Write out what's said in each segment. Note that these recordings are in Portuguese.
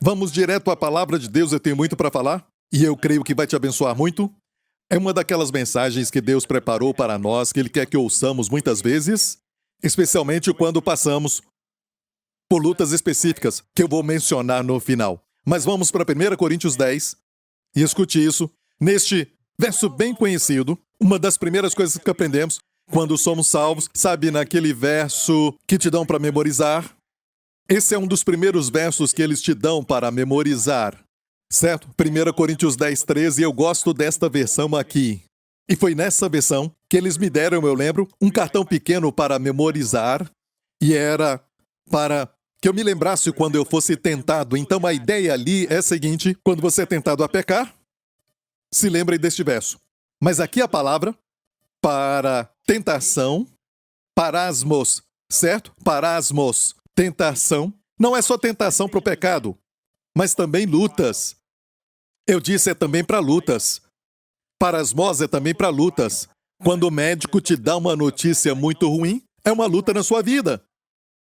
Vamos direto à palavra de Deus, eu tenho muito para falar e eu creio que vai te abençoar muito. É uma daquelas mensagens que Deus preparou para nós, que Ele quer que ouçamos muitas vezes, especialmente quando passamos por lutas específicas, que eu vou mencionar no final. Mas vamos para 1 Coríntios 10 e escute isso. Neste verso bem conhecido, uma das primeiras coisas que aprendemos quando somos salvos, sabe, naquele verso que te dão para memorizar? Esse é um dos primeiros versos que eles te dão para memorizar, certo? 1 Coríntios 10, 13, eu gosto desta versão aqui. E foi nessa versão que eles me deram, eu lembro, um cartão pequeno para memorizar, e era para que eu me lembrasse quando eu fosse tentado. Então a ideia ali é a seguinte: quando você é tentado a pecar, se lembre deste verso. Mas aqui a palavra para tentação, parasmos, certo? Parasmos. Tentação não é só tentação para o pecado, mas também lutas. Eu disse, é também para lutas. Parasmos é também para lutas. Quando o médico te dá uma notícia muito ruim, é uma luta na sua vida.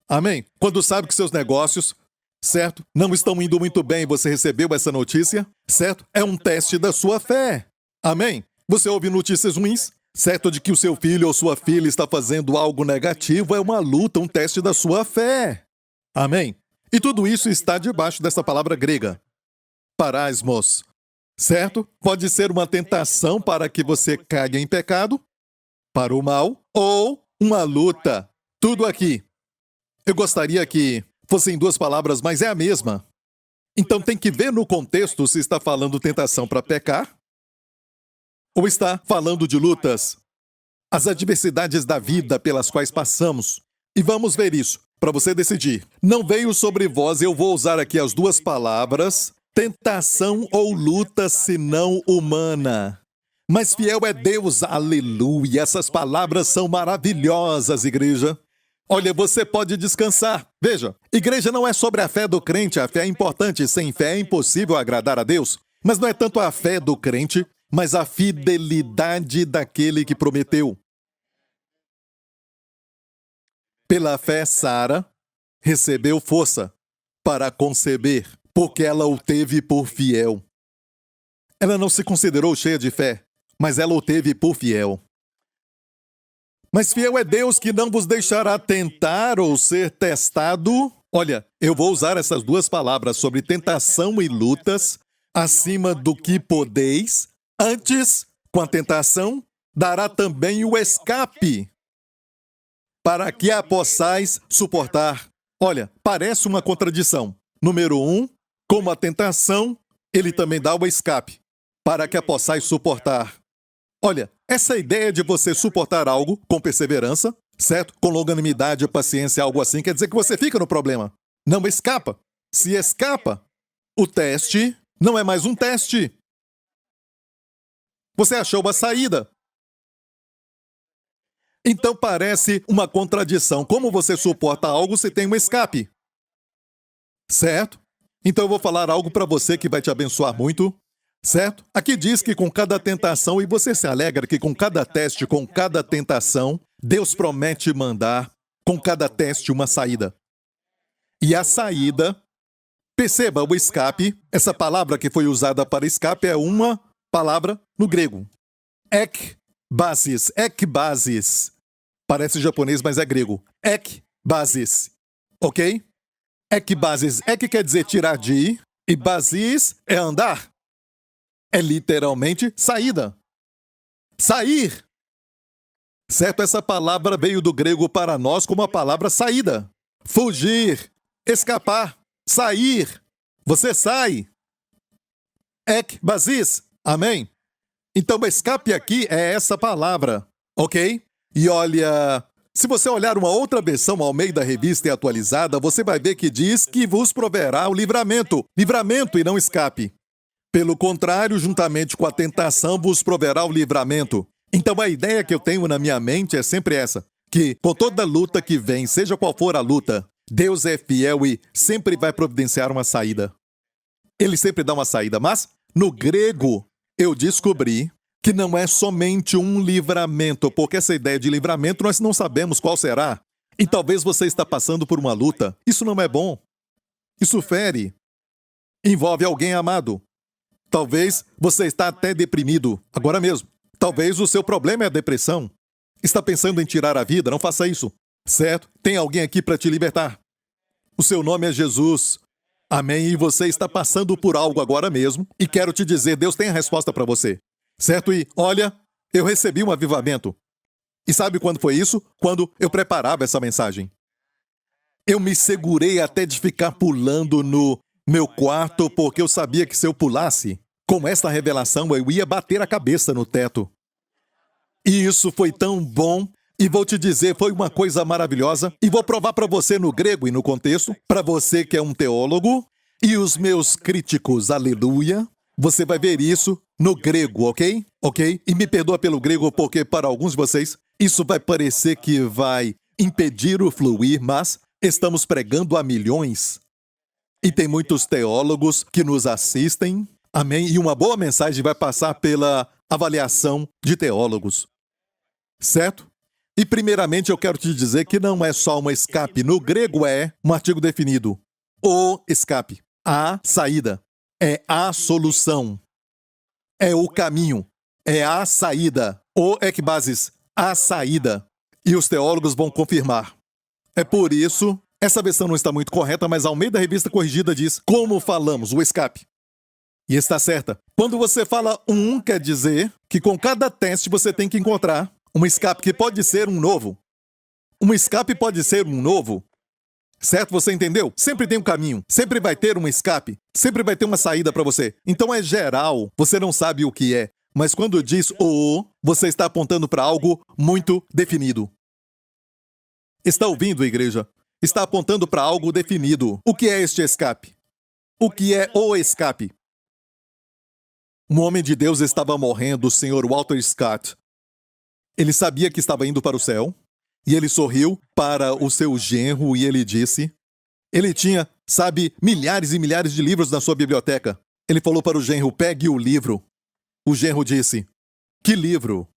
Amém? Quando sabe que seus negócios, certo, não estão indo muito bem e você recebeu essa notícia, certo? É um teste da sua fé. Amém? Você ouve notícias ruins, certo, de que o seu filho ou sua filha está fazendo algo negativo, é uma luta, um teste da sua fé. Amém? E tudo isso está debaixo dessa palavra grega, parasmos, certo? Pode ser uma tentação para que você caia em pecado, para o mal, ou uma luta. Tudo aqui. Eu gostaria que fossem duas palavras, mas é a mesma. Então tem que ver no contexto se está falando tentação para pecar, ou está falando de lutas, as adversidades da vida pelas quais passamos. E vamos ver isso, para você decidir. Não veio sobre vós, eu vou usar aqui as duas palavras, tentação ou luta senão humana. Mas fiel é Deus, aleluia. Essas palavras são maravilhosas, igreja. Olha, você pode descansar. Veja, igreja não é sobre a fé do crente, a fé é importante, sem fé é impossível agradar a Deus. Mas não é tanto a fé do crente, mas a fidelidade daquele que prometeu. Pela fé, Sara recebeu força para conceber, porque ela o teve por fiel. Ela não se considerou cheia de fé, mas ela o teve por fiel. Mas fiel é Deus que não vos deixará tentar ou ser testado. Olha, eu vou usar essas duas palavras sobre tentação e lutas acima do que podeis. Antes, com a tentação, dará também o escape, para que a possais suportar. Olha, parece uma contradição. Número 1, como a tentação, ele também dá o escape, para que a possais suportar. Olha, essa ideia de você suportar algo com perseverança, certo? Com longanimidade, paciência, algo assim, quer dizer que você fica no problema. Não escapa. Se escapa, o teste não é mais um teste. Você achou uma saída. Então parece uma contradição. Como você suporta algo se tem um escape? Certo? Então eu vou falar algo para você que vai te abençoar muito. Certo? Aqui diz que com cada tentação, e você se alegra que com cada teste, com cada tentação, Deus promete mandar com cada teste uma saída. E a saída, perceba o escape, essa palavra que foi usada para escape é uma palavra no grego. Ekbasis, ekbasis. Parece japonês, mas é grego. Ekbasis. Ok? Ekbasis. Ek quer dizer tirar de, e basis é andar. É literalmente saída. Sair. Certo? Essa palavra veio do grego para nós como a palavra saída. Fugir. Escapar. Sair. Você sai. Ekbasis. Amém? Então, o escape aqui é essa palavra, ok? E olha, se você olhar uma outra versão ao meio da revista e atualizada, você vai ver que diz que vos proverá o livramento. Livramento e não escape. Pelo contrário, juntamente com a tentação, vos proverá o livramento. Então, a ideia que eu tenho na minha mente é sempre essa, que com toda luta que vem, seja qual for a luta, Deus é fiel e sempre vai providenciar uma saída. Ele sempre dá uma saída, mas no grego, eu descobri que não é somente um livramento, porque essa ideia de livramento nós não sabemos qual será. E talvez você está passando por uma luta. Isso não é bom. Isso fere. envolve alguém amado. Talvez você está até deprimido, agora mesmo. Talvez o seu problema é a depressão. Está pensando em tirar a vida, não faça isso. Certo? Tem alguém aqui para te libertar. O seu nome é Jesus. Amém? E você está passando por algo agora mesmo. E quero te dizer, Deus tem a resposta para você. Certo? E, olha, eu recebi um avivamento. E sabe quando foi isso? Quando eu preparava essa mensagem. Eu me segurei até de ficar pulando no meu quarto, porque eu sabia que se eu pulasse, com esta revelação, eu ia bater a cabeça no teto. E isso foi tão bom. E vou te dizer, foi uma coisa maravilhosa. E vou provar para você no grego e no contexto, para você que é um teólogo, e os meus críticos, aleluia. Você vai ver isso no grego, ok? Ok? E me perdoa pelo grego, porque para alguns de vocês, isso vai parecer que vai impedir o fluir, mas estamos pregando a milhões. E tem muitos teólogos que nos assistem. Amém? E uma boa mensagem vai passar pela avaliação de teólogos. Certo? E primeiramente eu quero te dizer que não é só uma escape. No grego é um artigo definido. O escape. A saída. É a solução. É o caminho. É a saída. O ekbasis. A saída. E os teólogos vão confirmar. É por isso, essa versão não está muito correta, mas Almeida Revista Corrigida diz como falamos, o escape. E está certa. Quando você fala quer dizer que com cada teste você tem que encontrar um escape que pode ser um novo. Um escape pode ser um novo. Certo? Você entendeu? Sempre tem um caminho. Sempre vai ter um escape. Sempre vai ter uma saída para você. Então é geral. Você não sabe o que é. Mas quando diz você está apontando para algo muito definido. Está ouvindo, igreja? Está apontando para algo definido. O que é este escape? O que é o escape? Um homem de Deus estava morrendo, o Sr. Walter Scott. Ele sabia que estava indo para o céu, e ele sorriu para o seu genro e ele disse... Ele tinha, milhares e milhares de livros na sua biblioteca. Ele falou para o genro, pegue o livro. O genro disse, que livro?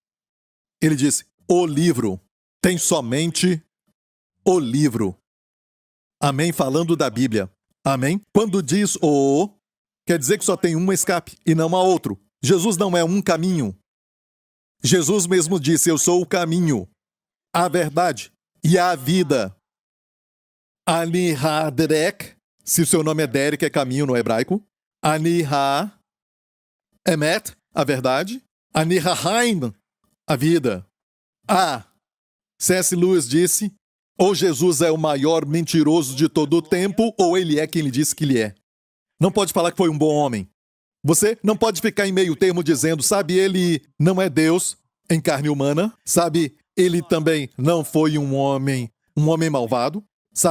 Ele disse, o livro. Tem somente o livro. Amém? Falando da Bíblia. Amém? Quando diz quer dizer que só tem um escape e não há outro. Jesus não é um caminho. Jesus mesmo disse, eu sou o caminho, a verdade e a vida. Ani-ha Derek, se o seu nome é Derek, é caminho no hebraico. Ani-ha Emet, a verdade. Ani-ha Haim, a vida. C.S. Lewis disse, ou Jesus é o maior mentiroso de todo o tempo, ou ele é quem ele disse que ele é. Não pode falar que foi um bom homem. Você não pode ficar em meio termo dizendo, ele não é Deus em carne humana. Ele também não foi um homem malvado.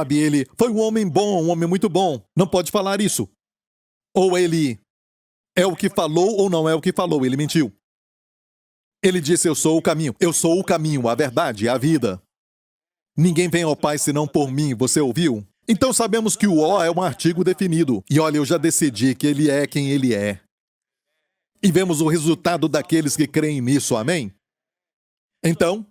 Ele foi um homem bom, um homem muito bom. Não pode falar isso. Ou ele é o que falou ou não é o que falou. Ele mentiu. Ele disse, eu sou o caminho. Eu sou o caminho, a verdade, a vida. Ninguém vem ao Pai senão por mim. Você ouviu? Então sabemos que o é um artigo definido. E olha, eu já decidi que ele é quem ele é. E vemos o resultado daqueles que creem nisso, amém? Então,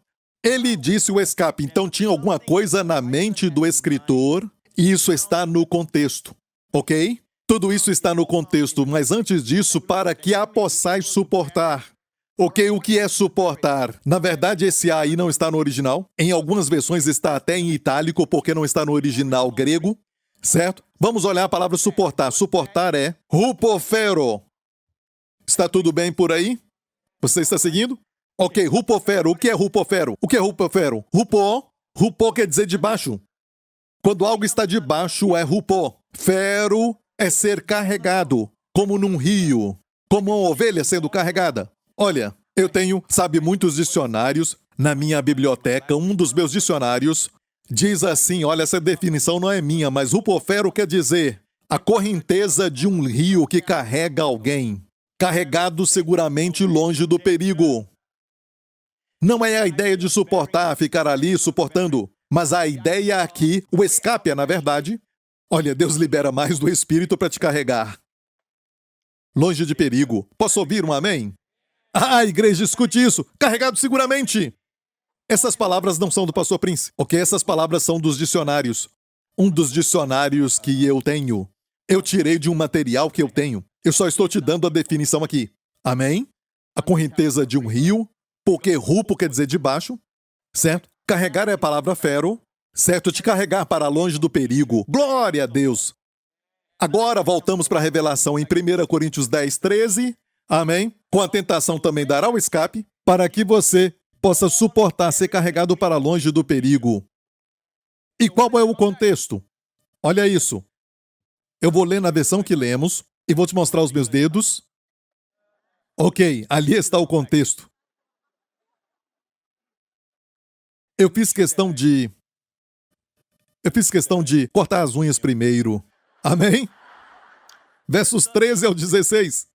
ele disse o escape. Então tinha alguma coisa na mente do escritor. E isso está no contexto, ok? Tudo isso está no contexto, mas antes disso, para que a possais suportar. Ok, o que é suportar? Na verdade, esse A aí não está no original. Em algumas versões está até em itálico, porque não está no original grego. Certo? Vamos olhar a palavra suportar. Suportar é rupofero. Está tudo bem por aí? Você está seguindo? Ok, rupofero. O que é rupofero? O que é rupofero? Rupo quer dizer de baixo. Quando algo está de baixo, é rupo. Fero é ser carregado, como num rio, como uma ovelha sendo carregada. Olha, eu tenho, muitos dicionários na minha biblioteca. Um dos meus dicionários diz assim, olha, essa definição não é minha, mas rupofero quer dizer a correnteza de um rio que carrega alguém. Carregado seguramente longe do perigo. Não é a ideia de suportar, ficar ali suportando, mas a ideia aqui, o escape é, na verdade, olha, Deus libera mais do Espírito para te carregar. Longe de perigo. Posso ouvir um amém? Igreja, escute isso. Carregado seguramente. Essas palavras não são do pastor Prince, ok? Essas palavras são dos dicionários. Um dos dicionários que eu tenho. Eu tirei de um material que eu tenho. Eu só estou te dando a definição aqui. Amém? A correnteza de um rio, porque rupo quer dizer debaixo, certo? Carregar é a palavra fero, certo? Te carregar para longe do perigo. Glória a Deus! Agora voltamos para a revelação em 1 Coríntios 10, 13. Amém? Com a tentação também dará o escape, para que você possa suportar ser carregado para longe do perigo. E qual é o contexto? Olha isso. Eu vou ler na versão que lemos e vou te mostrar os meus dedos. Ok, ali está o contexto. Eu fiz questão de cortar as unhas primeiro. Amém? Versos 13 ao 16.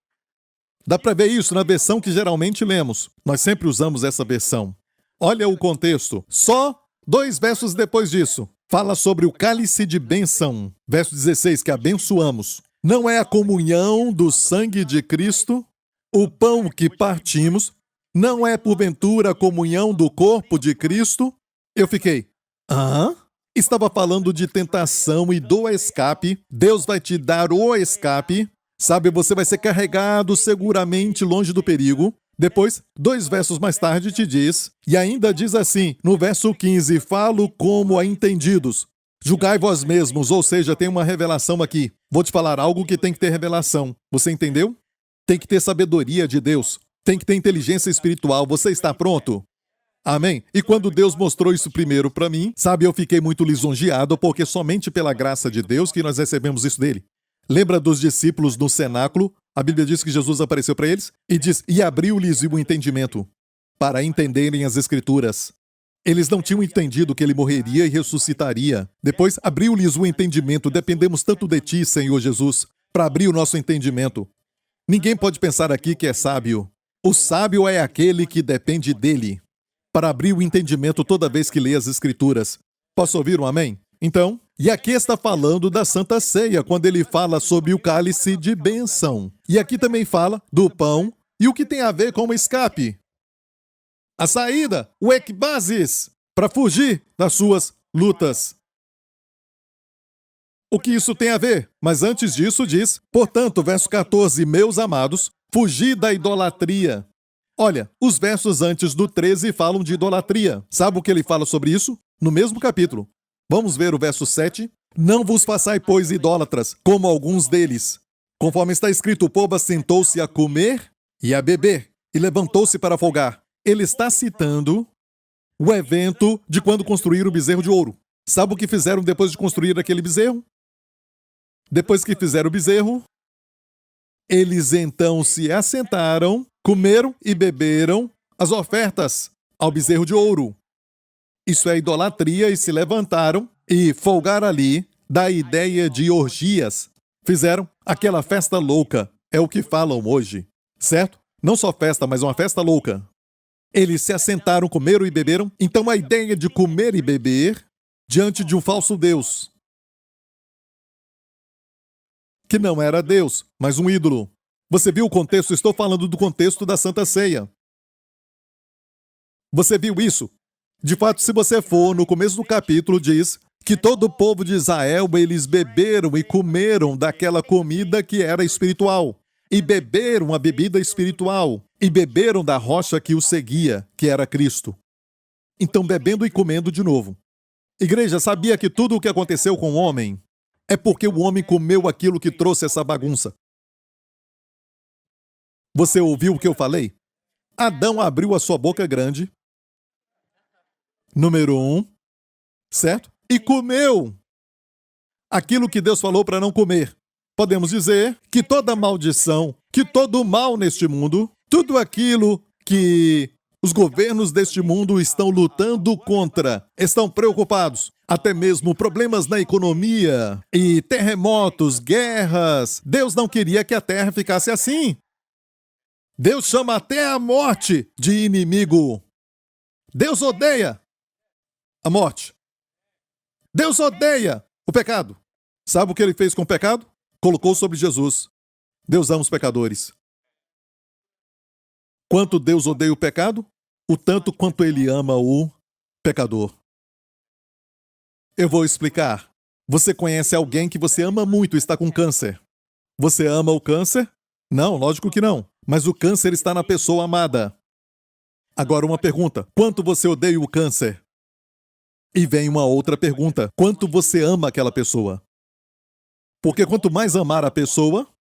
Dá para ver isso na versão que geralmente lemos. Nós sempre usamos essa versão. Olha o contexto. Só 2 versos depois disso. Fala sobre o cálice de bênção. Verso 16, que abençoamos. Não é a comunhão do sangue de Cristo, o pão que partimos, não é porventura a comunhão do corpo de Cristo? Eu fiquei, hã? Estava falando de tentação e do escape. Deus vai te dar o escape. Sabe, você vai ser carregado seguramente longe do perigo. Depois, 2 versos mais tarde te diz, e ainda diz assim, no verso 15, falo como a entendidos. Julgai vós mesmos, ou seja, tem uma revelação aqui. Vou te falar algo que tem que ter revelação. Você entendeu? Tem que ter sabedoria de Deus. Tem que ter inteligência espiritual. Você está pronto? Amém? E quando Deus mostrou isso primeiro para mim, sabe, eu fiquei muito lisonjeado, porque somente pela graça de Deus que nós recebemos isso dele. Lembra dos discípulos no cenáculo? A Bíblia diz que Jesus apareceu para eles e diz, e abriu-lhes o entendimento para entenderem as Escrituras. Eles não tinham entendido que ele morreria e ressuscitaria. Depois, abriu-lhes o entendimento. Dependemos tanto de ti, Senhor Jesus, para abrir o nosso entendimento. Ninguém pode pensar aqui que é sábio. O sábio é aquele que depende dele para abrir o entendimento toda vez que lê as Escrituras. Posso ouvir um amém? Então, e aqui está falando da Santa Ceia, quando ele fala sobre o cálice de bênção. E aqui também fala do pão e o que tem a ver com o escape. A saída, o ekbasis, para fugir das suas lutas. O que isso tem a ver? Mas antes disso diz, portanto, verso 14, meus amados, fugi da idolatria. Olha, os versos antes do 13 falam de idolatria. Sabe o que ele fala sobre isso? No mesmo capítulo. Vamos ver o verso 7. Não vos façai, pois, idólatras, como alguns deles. Conforme está escrito, o povo assentou-se a comer e a beber, e levantou-se para folgar. Ele está citando o evento de quando construíram o bezerro de ouro. Sabe o que fizeram depois de construir aquele bezerro? Depois que fizeram o bezerro, eles então se assentaram, comeram e beberam as ofertas ao bezerro de ouro. Isso é idolatria, e se levantaram e folgaram ali, da ideia de orgias. Fizeram aquela festa louca, é o que falam hoje, certo? Não só festa, mas uma festa louca. Eles se assentaram, comeram e beberam. Então a ideia de comer e beber diante de um falso Deus, que não era Deus, mas um ídolo. Você viu o contexto? Estou falando do contexto da Santa Ceia. Você viu isso? De fato, se você for, no começo do capítulo diz que todo o povo de Israel, eles beberam e comeram daquela comida que era espiritual. E beberam a bebida espiritual. E beberam da rocha que o seguia, que era Cristo. Então, bebendo e comendo de novo. Igreja, sabia que tudo o que aconteceu com o homem é porque o homem comeu aquilo que trouxe essa bagunça? Você ouviu o que eu falei? Adão abriu a sua boca grande, número 1, certo? E comeu aquilo que Deus falou para não comer. Podemos dizer que toda maldição, que todo mal neste mundo, tudo aquilo que os governos deste mundo estão lutando contra, estão preocupados, até mesmo problemas na economia e terremotos, guerras. Deus não queria que a terra ficasse assim. Deus chama até a morte de inimigo. Deus odeia a morte. Deus odeia o pecado. Sabe o que ele fez com o pecado? Colocou sobre Jesus. Deus ama os pecadores. Quanto Deus odeia o pecado? O tanto quanto ele ama o pecador. Eu vou explicar. Você conhece alguém que você ama muito e está com câncer. Você ama o câncer? Não, lógico que não. Mas o câncer está na pessoa amada. Agora uma pergunta. Quanto você odeia o câncer? E vem uma outra pergunta. Quanto você ama aquela pessoa? Porque quanto mais amar a pessoa,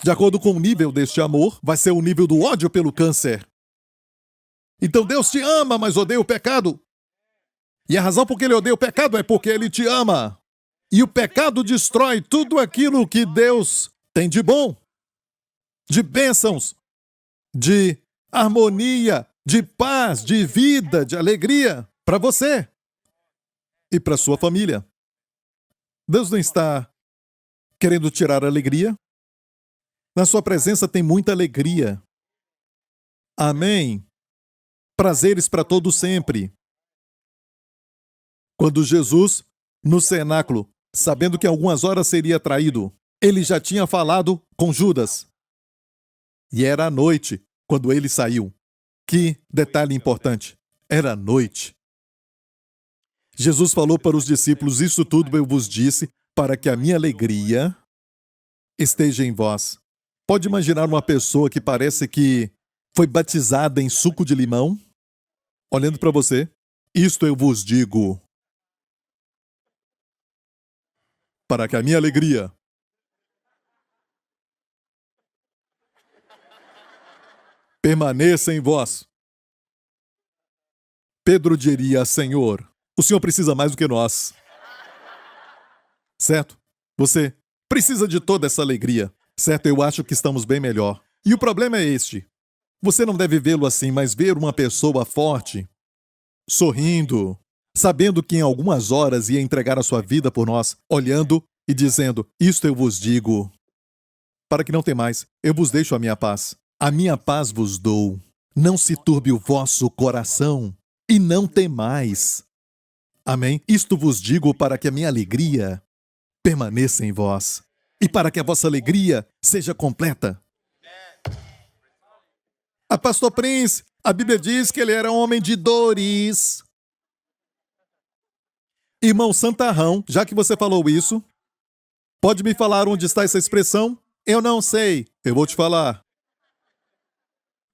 de acordo com o nível deste amor, vai ser o nível do ódio pelo câncer. Então Deus te ama, mas odeia o pecado. E a razão por que ele odeia o pecado é porque ele te ama. E o pecado destrói tudo aquilo que Deus tem de bom, de bênçãos, de harmonia, de paz, de vida, de alegria para você e para sua família. Deus não está querendo tirar a alegria. Na sua presença tem muita alegria. Amém. Prazeres para todo sempre. Quando Jesus, no cenáculo, sabendo que em algumas horas seria traído, ele já tinha falado com Judas. E era à noite, quando ele saiu. Que detalhe importante. Era à noite. Jesus falou para os discípulos, isso tudo eu vos disse, para que a minha alegria esteja em vós. Pode imaginar uma pessoa que parece que foi batizada em suco de limão? Olhando para você, isto eu vos digo, para que a minha alegria permaneça em vós. Pedro diria, Senhor, o Senhor precisa mais do que nós. Certo? Você precisa de toda essa alegria. Certo? Eu acho que estamos bem melhor. E o problema é este. Você não deve vê-lo assim, mas ver uma pessoa forte, sorrindo, sabendo que em algumas horas ia entregar a sua vida por nós, olhando e dizendo, isto eu vos digo, para que não temais, eu vos deixo a minha paz vos dou. Não se turbe o vosso coração e não temais. Amém? Isto vos digo para que a minha alegria permaneça em vós e para que a vossa alegria seja completa. A pastor Prince, a Bíblia diz que ele era um homem de dores. Irmão Santarrão, já que você falou isso, pode me falar onde está essa expressão? Eu não sei. Eu vou te falar.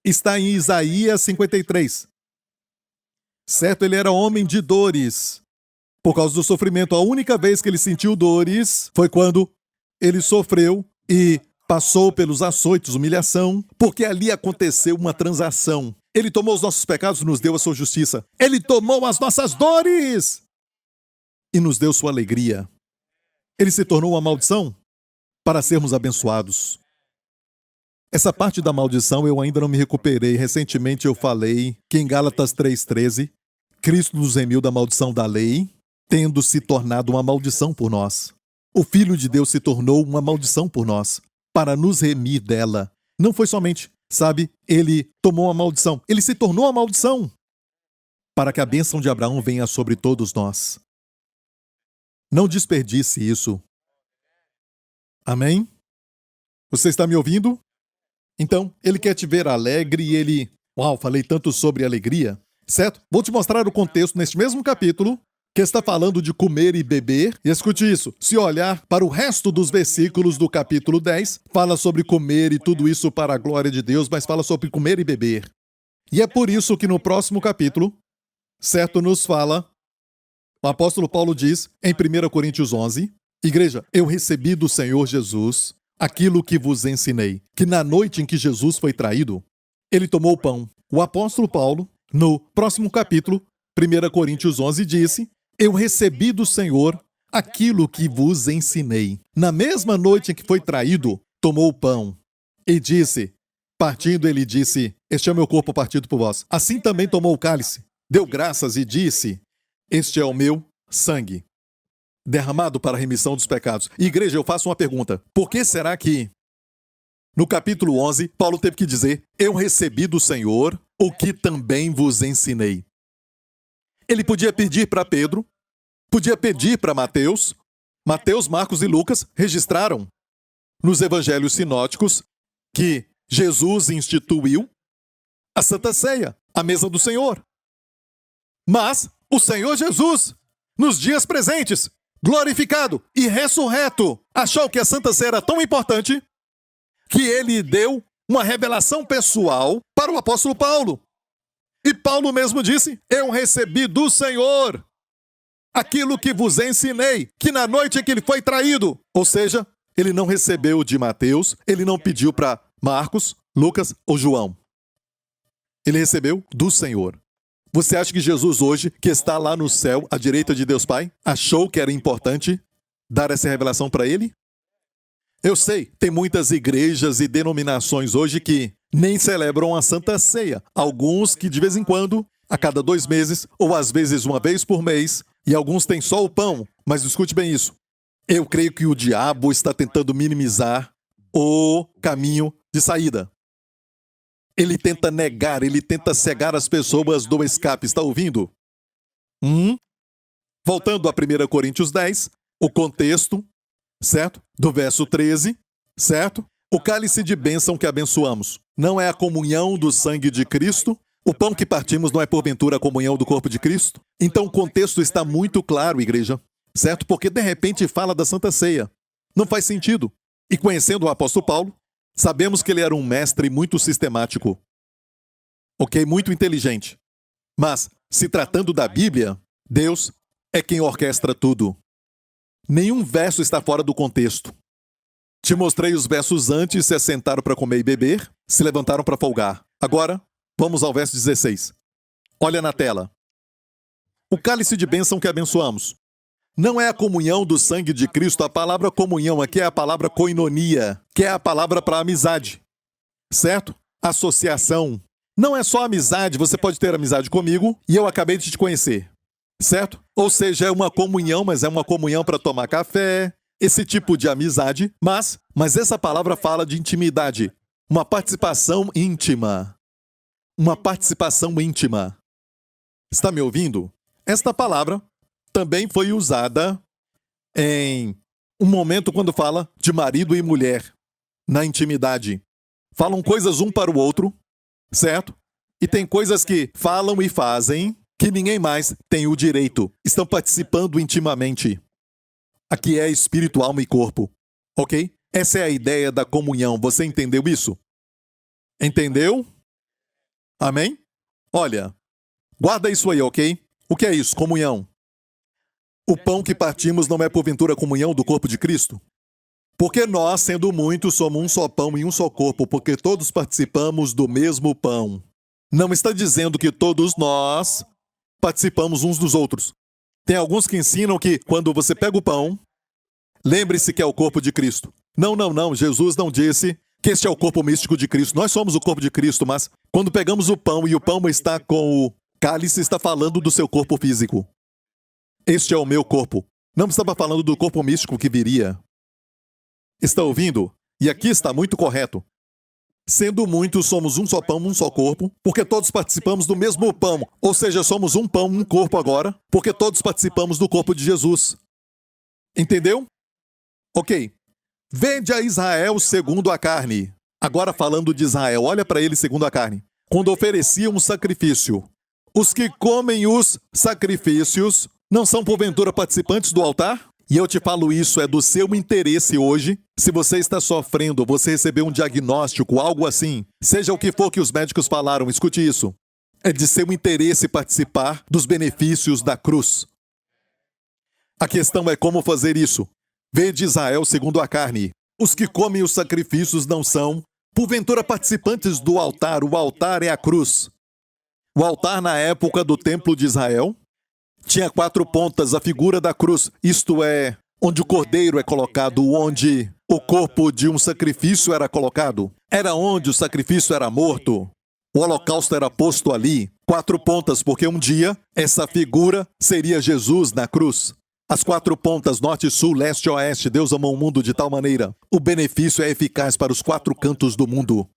Está em Isaías 53. Certo, ele era homem de dores. Por causa do sofrimento, a única vez que ele sentiu dores foi quando ele sofreu e passou pelos açoites, humilhação, porque ali aconteceu uma transação. Ele tomou os nossos pecados e nos deu a sua justiça. Ele tomou as nossas dores e nos deu sua alegria. Ele se tornou uma maldição para sermos abençoados. Essa parte da maldição eu ainda não me recuperei. Recentemente eu falei que em Gálatas 3,13, Cristo nos remiu da maldição da lei, tendo se tornado uma maldição por nós. O Filho de Deus se tornou uma maldição por nós, para nos remir dela. Não foi somente, ele tomou a maldição. Ele se tornou a maldição, para que a bênção de Abraão venha sobre todos nós. Não desperdice isso. Amém? Você está me ouvindo? Então, ele quer te ver alegre e ele... Uau, falei tanto sobre alegria. Certo? Vou te mostrar o contexto neste mesmo capítulo, que está falando de comer e beber. E escute isso, se olhar para o resto dos versículos do capítulo 10, fala sobre comer e tudo isso para a glória de Deus, mas fala sobre comer e beber. E é por isso que no próximo capítulo, certo, nos fala, o apóstolo Paulo diz, em 1 Coríntios 11, Igreja, eu recebi do Senhor Jesus aquilo que vos ensinei, que na noite em que Jesus foi traído, ele tomou o pão. O apóstolo Paulo, no próximo capítulo, 1 Coríntios 11, disse, eu recebi do Senhor aquilo que vos ensinei. Na mesma noite em que foi traído, tomou o pão e disse, partindo, ele disse, este é o meu corpo partido por vós. Assim também tomou o cálice, deu graças e disse, este é o meu sangue, derramado para a remissão dos pecados. Igreja, eu faço uma pergunta. Por que será que, no capítulo 11, Paulo teve que dizer, eu recebi do Senhor o que também vos ensinei? Ele podia pedir para Pedro, podia pedir para Mateus. Mateus, Marcos e Lucas registraram nos evangelhos sinóticos que Jesus instituiu a Santa Ceia, a mesa do Senhor. Mas o Senhor Jesus, nos dias presentes, glorificado e ressurreto, achou que a Santa Ceia era tão importante que ele deu uma revelação pessoal para o apóstolo Paulo. E Paulo mesmo disse: eu recebi do Senhor aquilo que vos ensinei, que na noite em que ele foi traído. Ou seja, ele não recebeu de Mateus, ele não pediu para Marcos, Lucas ou João. Ele recebeu do Senhor. Você acha que Jesus hoje, que está lá no céu, à direita de Deus Pai, achou que era importante dar essa revelação para ele? Eu sei, tem muitas igrejas e denominações hoje que nem celebram a Santa Ceia. Alguns que de vez em quando, a cada 2 meses, ou às vezes uma vez por mês, e alguns têm só o pão. Mas escute bem isso. Eu creio que o diabo está tentando minimizar o caminho de saída. Ele tenta negar, ele tenta cegar as pessoas do escape. Está ouvindo? Voltando a 1 Coríntios 10, o contexto, certo? Do verso 13, certo? O cálice de bênção que abençoamos não é a comunhão do sangue de Cristo? O pão que partimos não é porventura a comunhão do corpo de Cristo? Então o contexto está muito claro, igreja, certo? Porque de repente fala da Santa Ceia. Não faz sentido. E conhecendo o apóstolo Paulo, sabemos que ele era um mestre muito sistemático. Ok? Muito inteligente. Mas, se tratando da Bíblia, Deus é quem orquestra tudo. Nenhum verso está fora do contexto. Te mostrei os versos antes, se assentaram para comer e beber, se levantaram para folgar. Agora, vamos ao verso 16. Olha na tela. O cálice de bênção que abençoamos não é a comunhão do sangue de Cristo. A palavra comunhão aqui é a palavra koinonia, que é a palavra para amizade. Certo? Associação. Não é só amizade, você pode ter amizade comigo e eu acabei de te conhecer. Certo? Ou seja, é uma comunhão, mas é uma comunhão para tomar café, esse tipo de amizade, mas essa palavra fala de intimidade, uma participação íntima. Uma participação íntima. Está me ouvindo? Esta palavra também foi usada em um momento quando fala de marido e mulher, na intimidade. Falam coisas um para o outro, certo? E tem coisas que falam e fazem que ninguém mais tem o direito. Estão participando intimamente. Aqui é espírito, alma e corpo. Ok? Essa é a ideia da comunhão. Você entendeu isso? Entendeu? Amém? Olha, guarda isso aí, ok? O que é isso? Comunhão. O pão que partimos não é porventura a comunhão do corpo de Cristo? Porque nós, sendo muitos, somos um só pão e um só corpo, porque todos participamos do mesmo pão. Não está dizendo que todos nós participamos uns dos outros. Tem alguns que ensinam que quando você pega o pão, lembre-se que é o corpo de Cristo. Não. Jesus não disse que este é o corpo místico de Cristo. Nós somos o corpo de Cristo, mas quando pegamos o pão e o pão está com o cálice, está falando do seu corpo físico. Este é o meu corpo. Não estava falando do corpo místico que viria. Está ouvindo? E aqui está muito correto. Sendo muitos, somos um só pão, um só corpo, porque todos participamos do mesmo pão. Ou seja, somos um pão, um corpo agora, porque todos participamos do corpo de Jesus. Entendeu? Ok. Vede a Israel segundo a carne. Agora falando de Israel, olha para ele segundo a carne. Quando ofereciam um sacrifício, os que comem os sacrifícios não são porventura participantes do altar? E eu te falo isso, é do seu interesse hoje. Se você está sofrendo, você recebeu um diagnóstico, algo assim, seja o que for que os médicos falaram, escute isso. É de seu interesse participar dos benefícios da cruz. A questão é como fazer isso. Vede Israel segundo a carne. Os que comem os sacrifícios não são, porventura, participantes do altar. O altar é a cruz. O altar na época do templo de Israel tinha 4 pontas, a figura da cruz, isto é, onde o cordeiro é colocado, onde o corpo de um sacrifício era colocado. Era onde o sacrifício era morto. O holocausto era posto ali. 4 pontas, porque um dia essa figura seria Jesus na cruz. As 4 pontas, norte, sul, leste e oeste, Deus amou o mundo de tal maneira. O benefício é eficaz para os 4 cantos do mundo.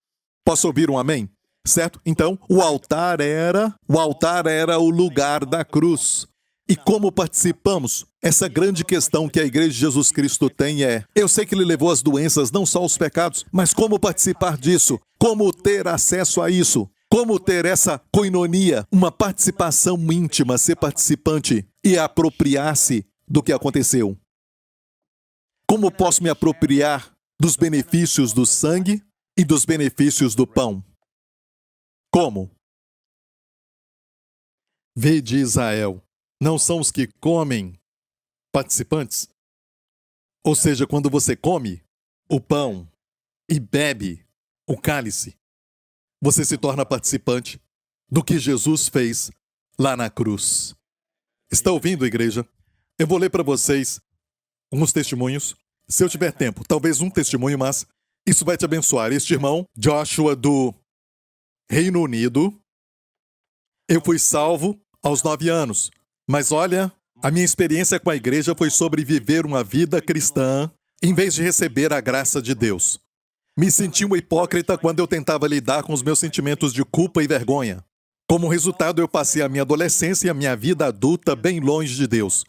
Posso ouvir um amém? Certo? Então, o altar era o lugar da cruz. E como participamos? Essa grande questão que a Igreja de Jesus Cristo tem é, eu sei que Ele levou as doenças, não só os pecados, mas como participar disso? Como ter acesso a isso? Como ter essa koinonia, uma participação íntima, ser participante e apropriar-se do que aconteceu? Como posso me apropriar dos benefícios do sangue e dos benefícios do pão? Como? Vede Israel, não são os que comem participantes? Ou seja, quando você come o pão e bebe o cálice, você se torna participante do que Jesus fez lá na cruz. Está ouvindo, igreja? Eu vou ler para vocês uns testemunhos, se eu tiver tempo, talvez um testemunho, mas isso vai te abençoar. Este irmão, Joshua, do Reino Unido, eu fui salvo aos 9 anos, mas olha, a minha experiência com a igreja foi sobre viver uma vida cristã em vez de receber a graça de Deus. Me senti um hipócrita quando eu tentava lidar com os meus sentimentos de culpa e vergonha. Como resultado, eu passei a minha adolescência e a minha vida adulta bem longe de Deus.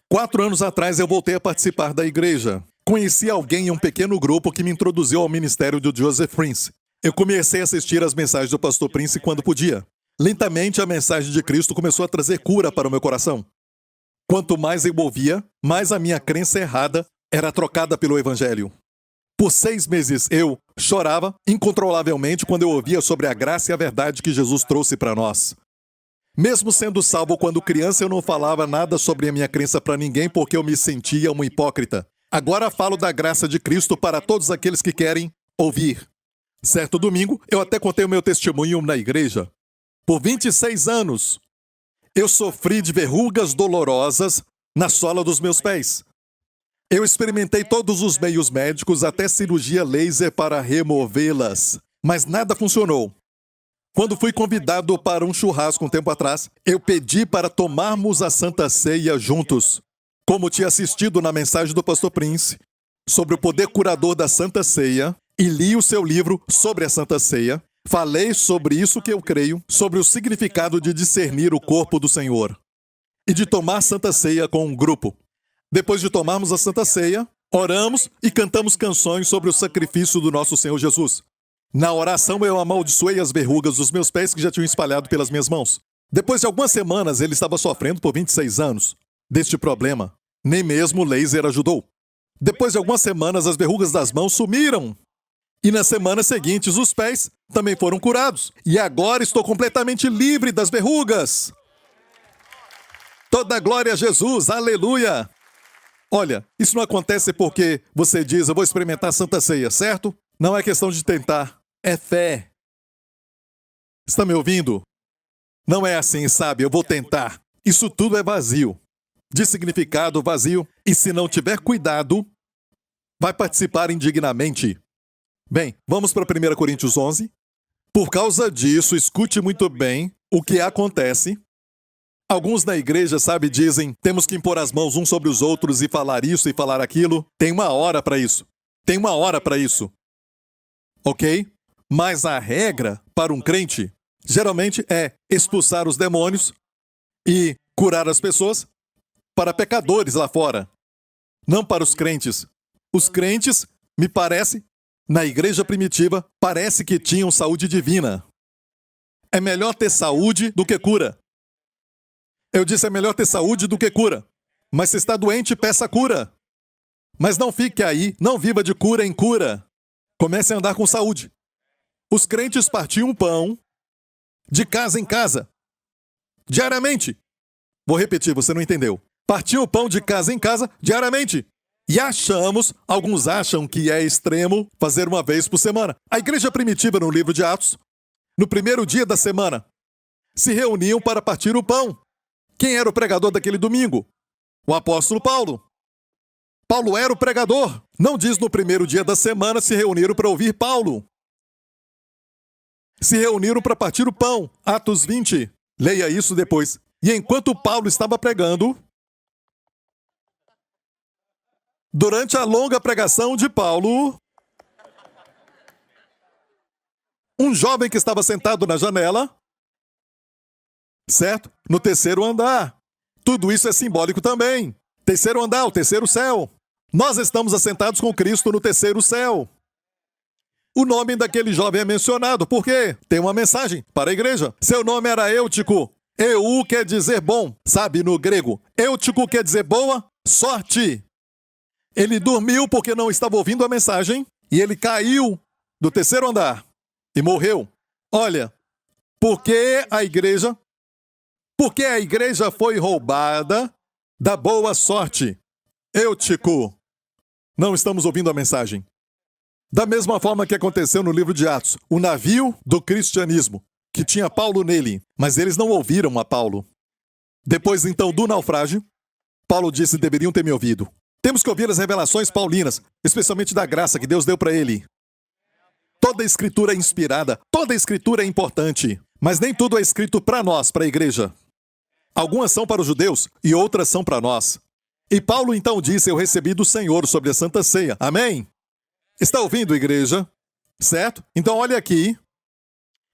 4 anos atrás, eu voltei a participar da igreja. Conheci alguém em um pequeno grupo que me introduziu ao ministério de Joseph Prince. Eu comecei a assistir às mensagens do pastor Prince quando podia. Lentamente, a mensagem de Cristo começou a trazer cura para o meu coração. Quanto mais eu ouvia, mais a minha crença errada era trocada pelo Evangelho. Por 6 meses, eu chorava incontrolavelmente quando eu ouvia sobre a graça e a verdade que Jesus trouxe para nós. Mesmo sendo salvo quando criança, eu não falava nada sobre a minha crença para ninguém porque eu me sentia um hipócrita. Agora falo da graça de Cristo para todos aqueles que querem ouvir. Certo domingo, eu até contei o meu testemunho na igreja. Por 26 anos, eu sofri de verrugas dolorosas na sola dos meus pés. Eu experimentei todos os meios médicos, até cirurgia laser para removê-las, mas nada funcionou. Quando fui convidado para um churrasco um tempo atrás, eu pedi para tomarmos a Santa Ceia juntos. Como tinha assistido na mensagem do pastor Prince sobre o poder curador da Santa Ceia e li o seu livro sobre a Santa Ceia, falei sobre isso que eu creio, sobre o significado de discernir o corpo do Senhor e de tomar Santa Ceia com um grupo. Depois de tomarmos a Santa Ceia, oramos e cantamos canções sobre o sacrifício do nosso Senhor Jesus. Na oração, eu amaldiçoei as verrugas dos meus pés que já tinham espalhado pelas minhas mãos. Depois de algumas semanas, ele estava sofrendo por 26 anos deste problema. Nem mesmo o laser ajudou. Depois de algumas semanas, as verrugas das mãos sumiram. E nas semanas seguintes, os pés também foram curados. E agora estou completamente livre das verrugas. Toda glória a Jesus, aleluia! Olha, isso não acontece porque você diz, eu vou experimentar a Santa Ceia, certo? Não é questão de tentar, é fé. Está me ouvindo? Não é assim, sabe? Eu vou tentar. Isso tudo é vazio. De significado vazio. E se não tiver cuidado, vai participar indignamente. Bem, vamos para 1 Coríntios 11. Por causa disso, escute muito bem o que acontece. Alguns na igreja, sabe, dizem, temos que impor as mãos uns sobre os outros e falar isso e falar aquilo. Tem uma hora para isso. Tem uma hora para isso. Ok? Mas a regra para um crente, geralmente, é expulsar os demônios e curar as pessoas para pecadores lá fora. Não para os crentes. Os crentes, me parece, na igreja primitiva, parece que tinham saúde divina. É melhor ter saúde do que cura. Eu disse, é melhor ter saúde do que cura. Mas se está doente, peça cura. Mas não fique aí, não viva de cura em cura. Comece a andar com saúde. Os crentes partiam pão de casa em casa, diariamente. Vou repetir, você não entendeu. Partiam pão de casa em casa, diariamente. E alguns acham que é extremo fazer uma vez por semana. A igreja primitiva no livro de Atos, no primeiro dia da semana, se reuniam para partir o pão. Quem era o pregador daquele domingo? O apóstolo Paulo. Paulo era o pregador. Não diz no primeiro dia da semana se reuniram para ouvir Paulo. Se reuniram para partir o pão. Atos 20. Leia isso depois. E enquanto Paulo estava pregando, durante a longa pregação de Paulo, um jovem que estava sentado na janela, certo? No terceiro andar. Tudo isso é simbólico também. Terceiro andar, o terceiro céu. Nós estamos assentados com Cristo no terceiro céu. O nome daquele jovem é mencionado, porque tem uma mensagem para a igreja. Seu nome era Eutico. Eu quer dizer bom, sabe, no grego. Eutico quer dizer boa sorte. Ele dormiu porque não estava ouvindo a mensagem e ele caiu do terceiro andar e morreu. Olha, porque a igreja foi roubada da boa sorte. Eutico. Não estamos ouvindo a mensagem. Da mesma forma que aconteceu no livro de Atos, o navio do cristianismo, que tinha Paulo nele, mas eles não ouviram a Paulo. Depois, então, do naufrágio, Paulo disse: deveriam ter me ouvido. Temos que ouvir as revelações paulinas, especialmente da graça que Deus deu para ele. Toda a escritura é inspirada, toda a escritura é importante, mas nem tudo é escrito para nós, para a igreja. Algumas são para os judeus e outras são para nós. E Paulo então disse: eu recebi do Senhor sobre a Santa Ceia. Amém? Está ouvindo, igreja? Certo? Então olha aqui.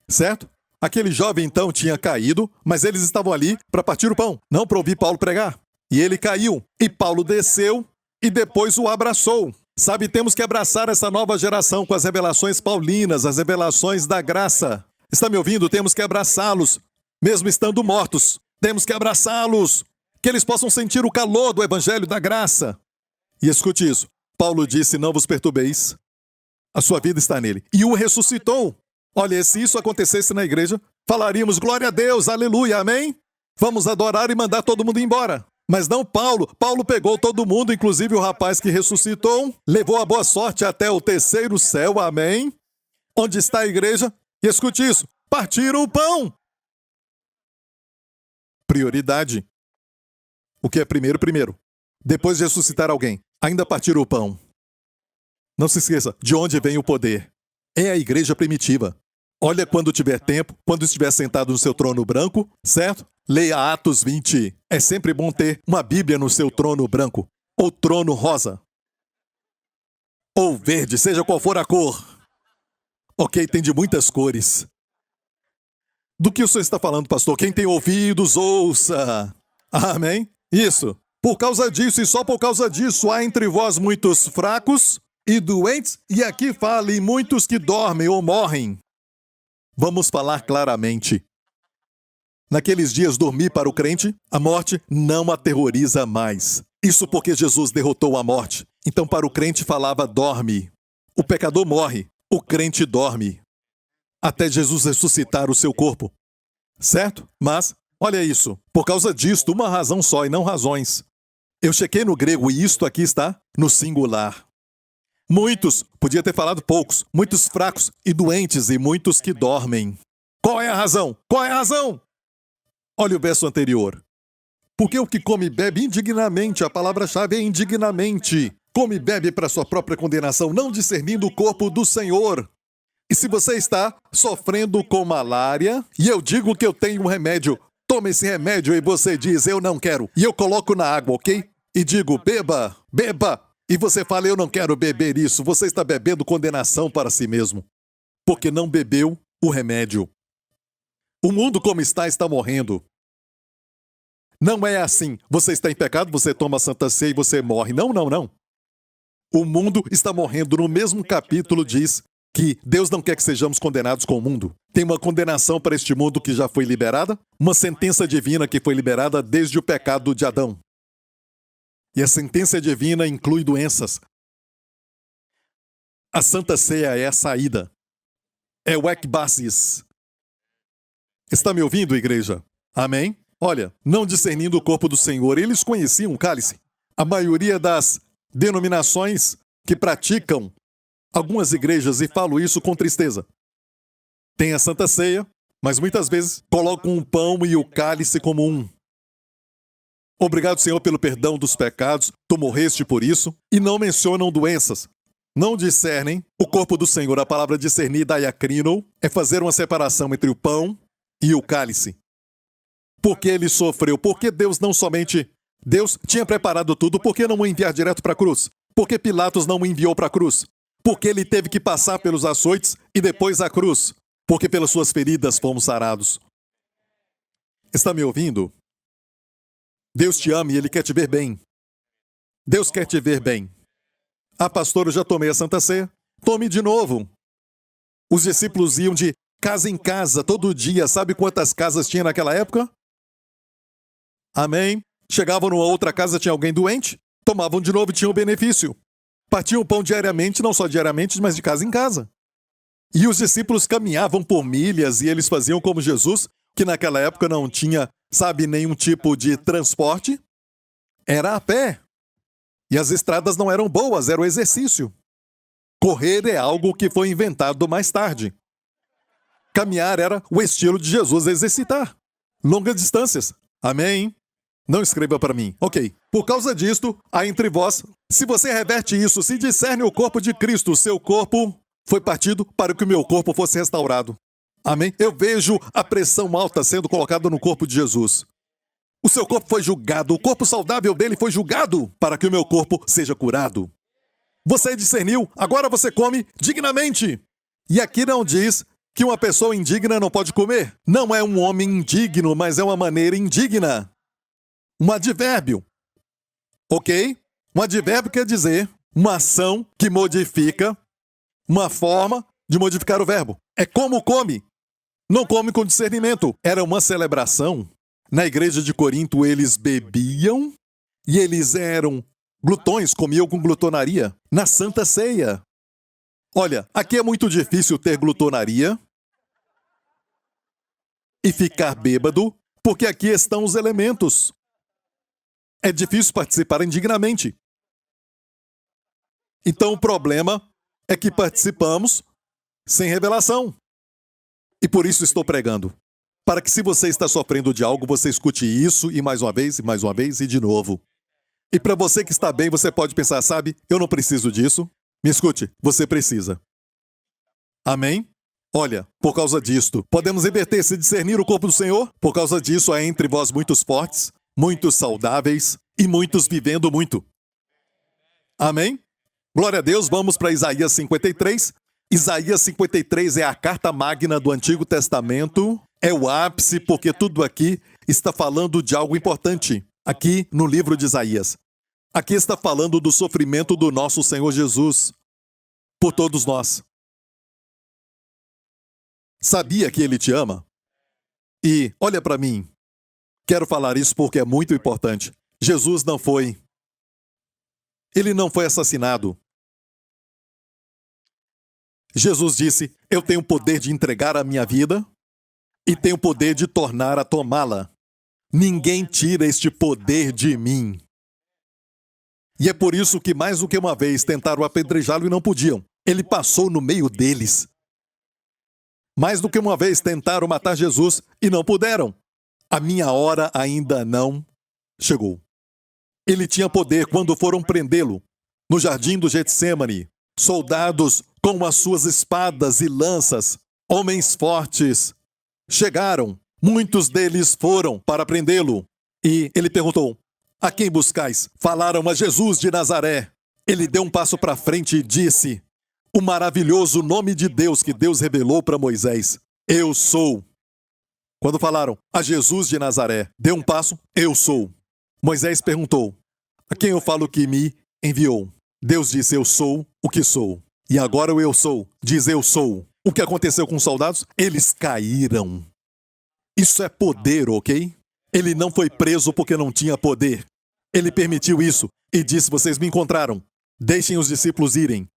Certo? Aquele jovem então tinha caído, mas eles estavam ali para partir o pão, não para ouvir Paulo pregar. E ele caiu, e Paulo desceu e depois o abraçou. Sabe, temos que abraçar essa nova geração com as revelações paulinas, as revelações da graça. Está me ouvindo? Temos que abraçá-los, mesmo estando mortos. Temos que abraçá-los, que eles possam sentir o calor do evangelho da graça. E escute isso. Paulo disse: não vos perturbeis, a sua vida está nele. E o ressuscitou. Olha, se isso acontecesse na igreja, falaríamos: glória a Deus, aleluia, amém? Vamos adorar e mandar todo mundo embora. Mas não Paulo. Paulo pegou todo mundo, inclusive o rapaz que ressuscitou, levou a boa sorte até o terceiro céu, amém? Onde está a igreja? E escute isso: partiram o pão. Prioridade. O que é primeiro, primeiro. Depois de ressuscitar alguém, ainda partiram o pão. Não se esqueça, de onde vem o poder? É a igreja primitiva. Olha, quando tiver tempo, quando estiver sentado no seu trono branco, certo? Leia Atos 20. É sempre bom ter uma Bíblia no seu trono branco, ou trono rosa, ou verde, seja qual for a cor. Ok, tem de muitas cores. Do que o senhor está falando, pastor? Quem tem ouvidos, ouça. Amém? Isso. Por causa disso e só por causa disso, há entre vós muitos fracos e doentes, e aqui fale muitos que dormem ou morrem. Vamos falar claramente. Naqueles dias, dormir para o crente, a morte não aterroriza mais. Isso porque Jesus derrotou a morte. Então, para o crente, falava: dorme. O pecador morre, o crente dorme. Até Jesus ressuscitar o seu corpo. Certo? Mas, olha isso. Por causa disto, uma razão só e não razões. Eu chequei no grego e isto aqui está no singular. Muitos, podia ter falado poucos, muitos fracos e doentes e muitos que dormem. Qual é a razão? Qual é a razão? Olha o verso anterior. Porque o que come e bebe indignamente, a palavra-chave é indignamente. Come e bebe para sua própria condenação, não discernindo o corpo do Senhor. E se você está sofrendo com malária, e eu digo que eu tenho um remédio, tome esse remédio e você diz: eu não quero. E eu coloco na água, ok? E digo: beba, beba. E você fala: eu não quero beber isso. Você está bebendo condenação para si mesmo. Porque não bebeu o remédio. O mundo como está morrendo. Não é assim. Você está em pecado, você toma a Santa Ceia e você morre. Não, não, não. O mundo está morrendo. No mesmo capítulo diz que Deus não quer que sejamos condenados com o mundo. Tem uma condenação para este mundo que já foi liberada, uma sentença divina que foi liberada desde o pecado de Adão. E a sentença divina inclui doenças. A Santa Ceia é a saída. É o ekbasis. Está me ouvindo, igreja? Amém? Olha, não discernindo o corpo do Senhor, eles conheciam o cálice. A maioria das denominações que praticam algumas igrejas, e falo isso com tristeza, tem a Santa Ceia, mas muitas vezes colocam o pão e o cálice como um. Obrigado, Senhor, pelo perdão dos pecados, tu morreste por isso, e não mencionam doenças. Não discernem o corpo do Senhor. A palavra discernir, diacrino, é fazer uma separação entre o pão e o cálice. Porque ele sofreu? Porque Deus não somente... Deus tinha preparado tudo, por que não o enviar direto para a cruz? Porque Pilatos não o enviou para a cruz? Porque ele teve que passar pelos açoites e depois a cruz? Porque pelas suas feridas fomos sarados. Está me ouvindo? Deus te ama e Ele quer te ver bem. Deus quer te ver bem. Ah, pastor, eu já tomei a Santa Ceia. Tome de novo. Os discípulos iam de casa em casa todo dia. Sabe quantas casas tinha naquela época? Amém? Chegavam numa outra casa, tinha alguém doente, tomavam de novo e tinham o benefício. Partiam o pão diariamente, não só diariamente, mas de casa em casa. E os discípulos caminhavam por milhas e eles faziam como Jesus, que naquela época não tinha, nenhum tipo de transporte, era a pé. E as estradas não eram boas, era o exercício. Correr é algo que foi inventado mais tarde. Caminhar era o estilo de Jesus exercitar. Longas distâncias. Amém? Não escreva para mim. Ok. Por causa disto, há entre vós, se você reverte isso, se discerne o corpo de Cristo, seu corpo foi partido para que o meu corpo fosse restaurado. Amém? Eu vejo a pressão alta sendo colocada no corpo de Jesus. O seu corpo foi julgado, o corpo saudável dele foi julgado para que o meu corpo seja curado. Você discerniu, agora você come dignamente. E aqui não diz que uma pessoa indigna não pode comer. Não é um homem indigno, mas é uma maneira indigna. Um advérbio. Ok? Um advérbio quer dizer uma ação que modifica uma forma de modificar o verbo. É como come. Não come com discernimento. Era uma celebração. Na igreja de Corinto, eles bebiam e eles eram glutões, comiam com glutonaria. Na Santa Ceia. Olha, aqui é muito difícil ter glutonaria e ficar bêbado, porque aqui estão os elementos. É difícil participar indignamente. Então o problema é que participamos sem revelação. E por isso estou pregando. Para que se você está sofrendo de algo, você escute isso e mais uma vez e de novo. E para você que está bem, você pode pensar, eu não preciso disso. Me escute, você precisa. Amém? Olha, por causa disto, podemos inverter, se discernir o corpo do Senhor? Por causa disso, há entre vós muitos fortes, muitos saudáveis e muitos vivendo muito. Amém? Glória a Deus, vamos para Isaías 53. Isaías 53 é a carta magna do Antigo Testamento. É o ápice, porque tudo aqui está falando de algo importante. Aqui no livro de Isaías. Aqui está falando do sofrimento do nosso Senhor Jesus por todos nós. Sabia que Ele te ama? E olha para mim. Quero falar isso porque é muito importante. Jesus não foi. Ele não foi assassinado. Jesus disse, eu tenho o poder de entregar a minha vida e tenho o poder de tornar a tomá-la. Ninguém tira este poder de mim. E é por isso que mais do que uma vez tentaram apedrejá-lo e não podiam. Ele passou no meio deles. Mais do que uma vez tentaram matar Jesus e não puderam. A minha hora ainda não chegou. Ele tinha poder quando foram prendê-lo no jardim do Getsêmani. Soldados com as suas espadas e lanças, homens fortes, chegaram. Muitos deles foram para prendê-lo. E ele perguntou, a quem buscais? Falaram a Jesus de Nazaré. Ele deu um passo para frente e disse, o maravilhoso nome de Deus que Deus revelou para Moisés. Eu sou. Quando falaram a Jesus de Nazaré, deu um passo, eu sou. Moisés perguntou, a quem eu falo que me enviou? Deus disse, eu sou o que sou. E agora o eu sou diz eu sou. O que aconteceu com os soldados? Eles caíram. Isso é poder, ok? Ele não foi preso porque não tinha poder. Ele permitiu isso e disse, vocês me encontraram. Deixem os discípulos irem.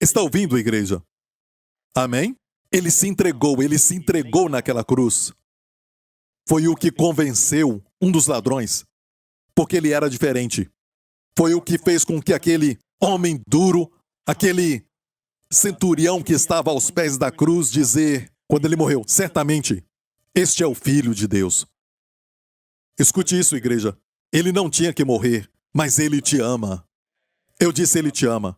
Está ouvindo, igreja? Amém? Ele se entregou naquela cruz. Foi o que convenceu um dos ladrões, porque ele era diferente. Foi o que fez com que aquele homem duro, aquele centurião que estava aos pés da cruz, dizer, quando ele morreu, certamente, este é o Filho de Deus. Escute isso, igreja. Ele não tinha que morrer, mas ele te ama. Eu disse, ele te ama.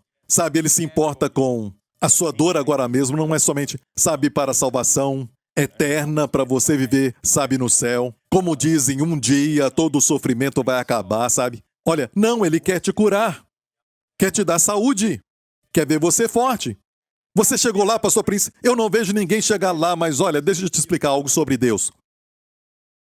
Ele se importa com a sua dor agora mesmo, não é somente, para a salvação eterna, para você viver, no céu. Como dizem, um dia todo o sofrimento vai acabar, Olha, não, ele quer te curar. Quer te dar saúde. Quer ver você forte. Você chegou lá, pastor Prince, eu não vejo ninguém chegar lá, mas olha, deixa eu te explicar algo sobre Deus.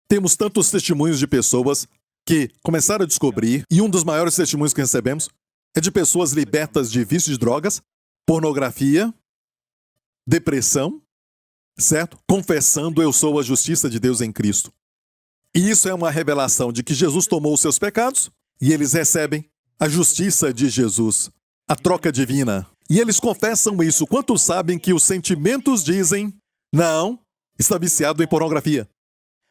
Temos tantos testemunhos de pessoas que começaram a descobrir, e um dos maiores testemunhos que recebemos é de pessoas libertas de vícios de drogas, pornografia, depressão, certo? Confessando, eu sou a justiça de Deus em Cristo. E isso é uma revelação de que Jesus tomou os seus pecados e eles recebem a justiça de Jesus, a troca divina. E eles confessam isso. Quantos sabem que os sentimentos dizem, não, está viciado em pornografia.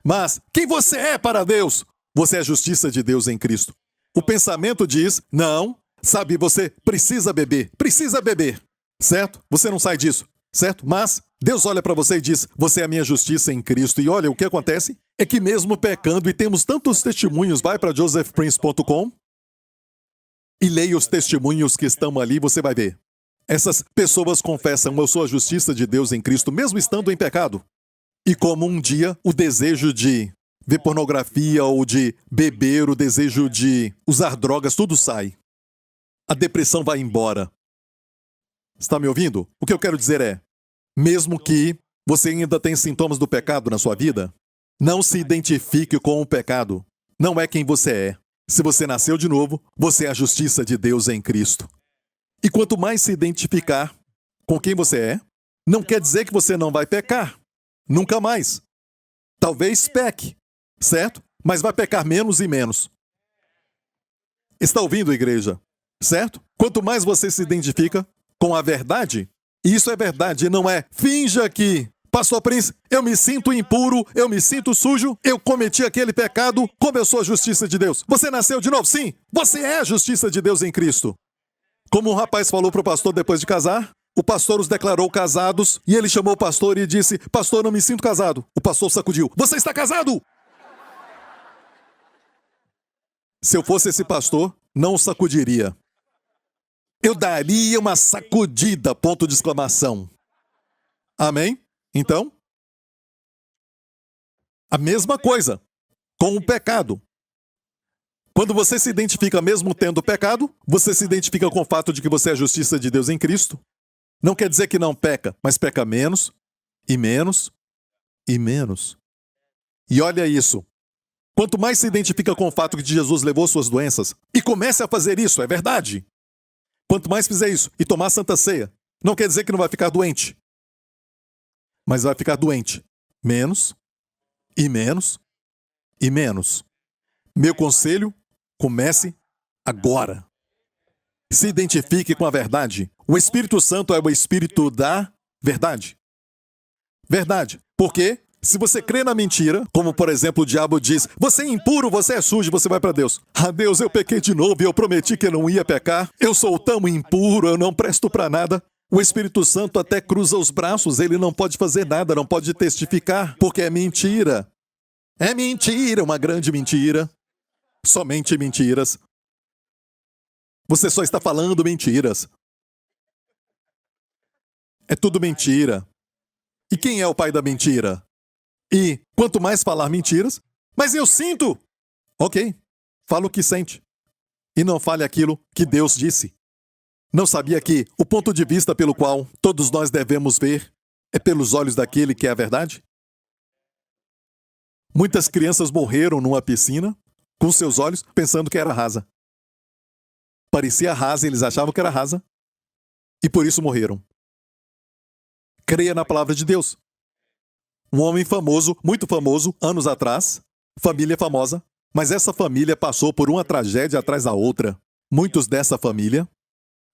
Mas quem você é para Deus? Você é a justiça de Deus em Cristo. O pensamento diz, não, sabe, você precisa beber, certo? Você não sai disso, certo? Mas Deus olha para você e diz, você é a minha justiça em Cristo. E olha, o que acontece é que mesmo pecando, e temos tantos testemunhos, vai para josephprince.com e leia os testemunhos que estão ali, você vai ver. Essas pessoas confessam, eu sou a justiça de Deus em Cristo, mesmo estando em pecado. E como um dia o desejo de ver pornografia ou de beber, o desejo de usar drogas, tudo sai. A depressão vai embora. Está me ouvindo? O que eu quero dizer é, mesmo que você ainda tenha sintomas do pecado na sua vida, não se identifique com o pecado. Não é quem você é. Se você nasceu de novo, você é a justiça de Deus em Cristo. E quanto mais se identificar com quem você é, não quer dizer que você não vai pecar. Nunca mais. Talvez peque, certo? Mas vai pecar menos e menos. Está ouvindo, igreja? Certo? Quanto mais você se identifica com a verdade, e isso é verdade, não é finja que, Pastor Prince, eu me sinto impuro, eu me sinto sujo, eu cometi aquele pecado, como eu sou a justiça de Deus. Você nasceu de novo? Sim, você é a justiça de Deus em Cristo. Como um rapaz falou para o pastor depois de casar, o pastor os declarou casados e ele chamou o pastor e disse, pastor, não me sinto casado. O pastor sacudiu, você está casado? Se eu fosse esse pastor, não o sacudiria. Eu daria uma sacudida, ponto de exclamação. Amém? Então, a mesma coisa com o pecado. Quando você se identifica mesmo tendo pecado, você se identifica com o fato de que você é a justiça de Deus em Cristo. Não quer dizer que não peca, mas peca menos, e menos, e menos. E olha isso. Quanto mais se identifica com o fato de que Jesus levou suas doenças, e comece a fazer isso, é verdade. Quanto mais fizer isso e tomar a Santa Ceia, não quer dizer que não vai ficar doente. Mas vai ficar doente. Menos, e menos, e menos. Meu conselho, comece agora. Se identifique com a verdade. O Espírito Santo é o Espírito da verdade. Verdade. Por quê? Se você crê na mentira, como por exemplo o diabo diz, você é impuro, você é sujo, você vai para Deus. Ah, Deus, eu pequei de novo e eu prometi que eu não ia pecar. Eu sou tão impuro, eu não presto para nada. O Espírito Santo até cruza os braços, ele não pode fazer nada, não pode testificar, porque é mentira. É mentira, uma grande mentira. Somente mentiras. Você só está falando mentiras. É tudo mentira. E quem é o pai da mentira? E quanto mais falar mentiras, mas eu sinto. Ok, fala o que sente. E não fale aquilo que Deus disse. Não sabia que o ponto de vista pelo qual todos nós devemos ver é pelos olhos daquele que é a verdade? Muitas crianças morreram numa piscina com seus olhos pensando que era rasa. Parecia rasa e eles achavam que era rasa. E por isso morreram. Creia na palavra de Deus. Um homem famoso, muito famoso, anos atrás, família famosa, mas essa família passou por uma tragédia atrás da outra. Muitos dessa família.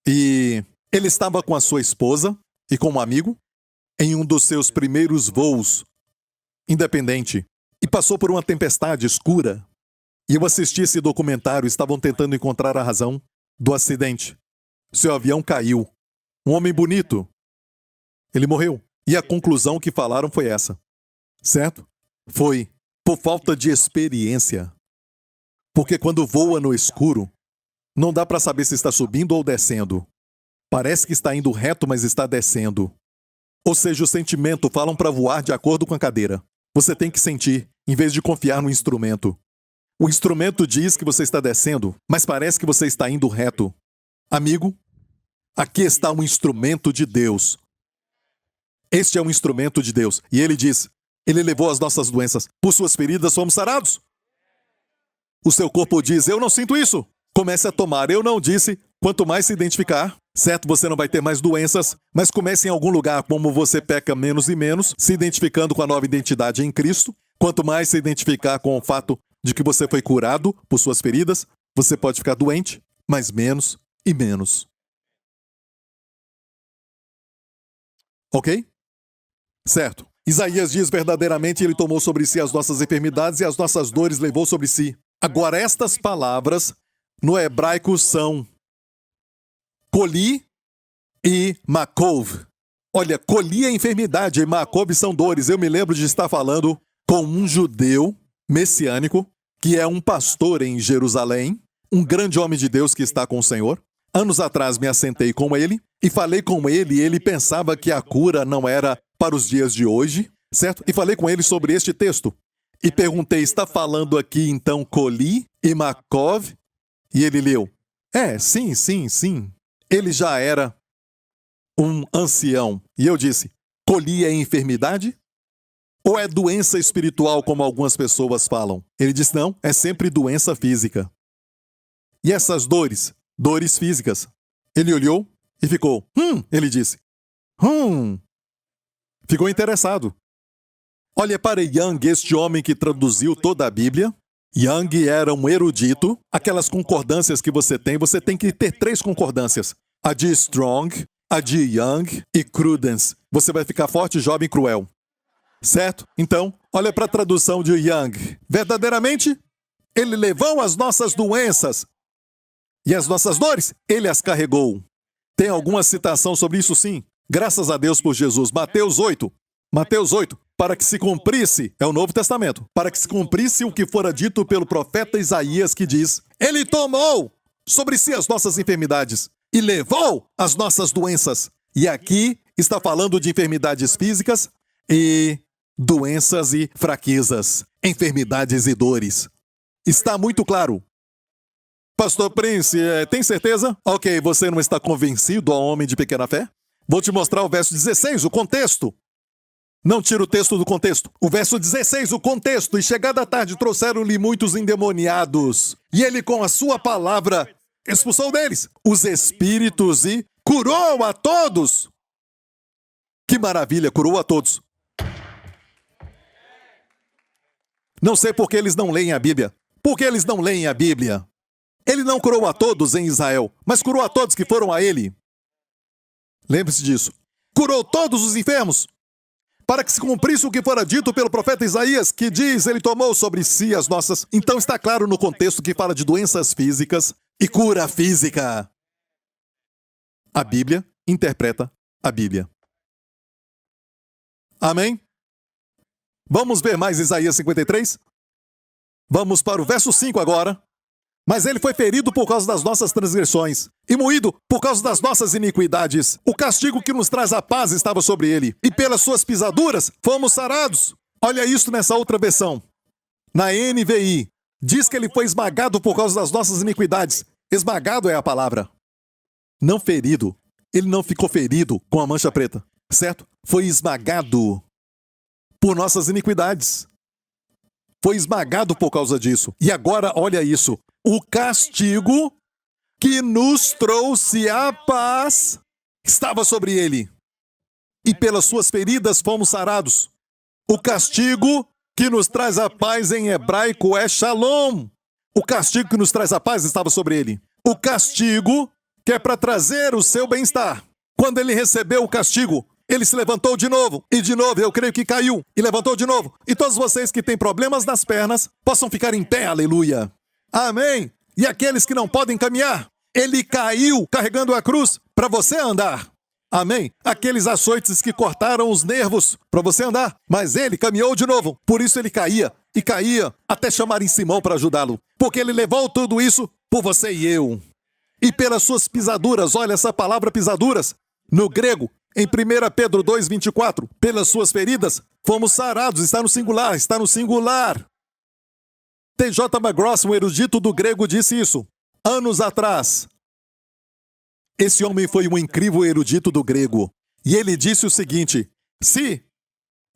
E ele estava com a sua esposa e com um amigo em um dos seus primeiros voos independente e passou por uma tempestade escura. E eu assisti esse documentário, estavam tentando encontrar a razão do acidente. Seu avião caiu. Um homem bonito. Ele morreu. E a conclusão que falaram foi essa. Certo? Foi por falta de experiência. Porque quando voa no escuro, não dá para saber se está subindo ou descendo. Parece que está indo reto, mas está descendo. Ou seja, o sentimento falam para voar de acordo com a cadeira. Você tem que sentir, em vez de confiar no instrumento. O instrumento diz que você está descendo, mas parece que você está indo reto. Amigo, aqui está um instrumento de Deus. Este é um instrumento de Deus. E ele diz, ele levou as nossas doenças. Por suas feridas somos sarados. O seu corpo diz, eu não sinto isso. Comece a tomar. Eu não disse, quanto mais se identificar, certo, você não vai ter mais doenças, mas comece em algum lugar como você peca menos e menos, se identificando com a nova identidade em Cristo. Quanto mais se identificar com o fato de que você foi curado por suas feridas, você pode ficar doente, mas menos e menos. Ok? Certo. Isaías diz verdadeiramente, ele tomou sobre si as nossas enfermidades e as nossas dores levou sobre si. Agora, estas palavras no hebraico são coli e makov. Olha, coli é enfermidade e makov são dores. Eu me lembro de estar falando com um judeu messiânico, que é um pastor em Jerusalém, um grande homem de Deus que está com o Senhor. Anos atrás me assentei com ele e falei com ele, e ele pensava que a cura não era para os dias de hoje, certo? E falei com ele sobre este texto. E perguntei, está falando aqui então coli e makov? E ele leu, sim. Ele já era um ancião. E eu disse, coli é enfermidade? Ou é doença espiritual, como algumas pessoas falam? Ele disse, não, é sempre doença física. E essas dores? Dores físicas. Ele olhou e ficou, ele disse, Ficou interessado. Olha para Young, este homem que traduziu toda a Bíblia. Young era um erudito. Aquelas concordâncias que você tem que ter 3 concordâncias. A de Strong, a de Young e Crudence. Você vai ficar forte, jovem e cruel. Certo? Então, olha para a tradução de Young. Verdadeiramente, ele levou as nossas doenças e as nossas dores, ele as carregou. Tem alguma citação sobre isso? Sim. Graças a Deus por Jesus. Mateus 8. Para que se cumprisse, é o Novo Testamento, para que se cumprisse o que fora dito pelo profeta Isaías, que diz, ele tomou sobre si as nossas enfermidades e levou as nossas doenças. E aqui está falando de enfermidades físicas e doenças e fraquezas, enfermidades e dores. Está muito claro. Pastor Prince, tem certeza? Ok, você não está convencido, ó homem de pequena fé? Vou te mostrar o verso 16, o contexto. Não tira o texto do contexto. O verso 16, o contexto. E chegada a tarde, trouxeram-lhe muitos endemoniados. E ele, com a sua palavra, expulsou deles os espíritos e curou a todos. Que maravilha, curou a todos. Não sei por que eles não leem a Bíblia. Por que eles não leem a Bíblia? Ele não curou a todos em Israel, mas curou a todos que foram a ele. Lembre-se disso. Curou todos os enfermos, para que se cumprisse o que fora dito pelo profeta Isaías, que diz, ele tomou sobre si as nossas... Então está claro no contexto que fala de doenças físicas e cura física. A Bíblia interpreta a Bíblia. Amém? Vamos ver mais Isaías 53? Vamos para o verso 5 agora. Mas ele foi ferido por causa das nossas transgressões e moído por causa das nossas iniquidades. O castigo que nos traz a paz estava sobre ele, e pelas suas pisaduras fomos sarados. Olha isso nessa outra versão. Na NVI, diz que ele foi esmagado por causa das nossas iniquidades. Esmagado é a palavra. Não ferido. Ele não ficou ferido com a mancha preta, certo? Foi esmagado por nossas iniquidades. Foi esmagado por causa disso. E agora, olha isso. O castigo que nos trouxe a paz estava sobre ele. E pelas suas feridas fomos sarados. O castigo que nos traz a paz em hebraico é shalom. O castigo que nos traz a paz estava sobre ele. O castigo que é para trazer o seu bem-estar. Quando ele recebeu o castigo, ele se levantou de novo. E de novo, eu creio que caiu. E levantou de novo. E todos vocês que têm problemas nas pernas, possam ficar em pé, aleluia. Amém. E aqueles que não podem caminhar, ele caiu carregando a cruz para você andar. Amém. Aqueles açoites que cortaram os nervos para você andar, mas ele caminhou de novo. Por isso ele caía e caía até chamarem Simão para ajudá-lo. Porque ele levou tudo isso por você e eu. E pelas suas pisaduras, olha essa palavra pisaduras, no grego, em 1 Pedro 2,24, pelas suas feridas, fomos sarados. Está no singular, está no singular. T.J. McGrath, um erudito do grego, disse isso anos atrás. Esse homem foi um incrível erudito do grego. E ele disse o seguinte, se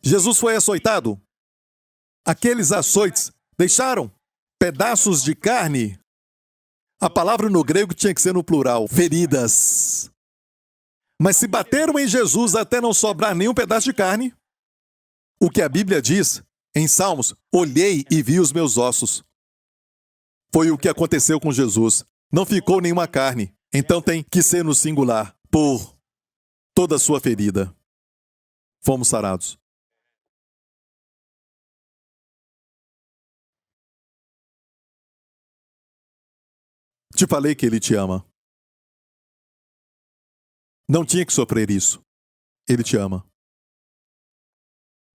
Jesus foi açoitado, aqueles açoites deixaram pedaços de carne. A palavra no grego tinha que ser no plural, feridas. Mas se bateram em Jesus até não sobrar nenhum pedaço de carne, o que a Bíblia diz Em Salmos, olhei e vi os meus ossos. Foi o que aconteceu com Jesus. Não ficou nenhuma carne. Então tem que ser no singular. Por toda a sua ferida, fomos sarados. Te falei que Ele te ama. Não tinha que sofrer isso. Ele te ama.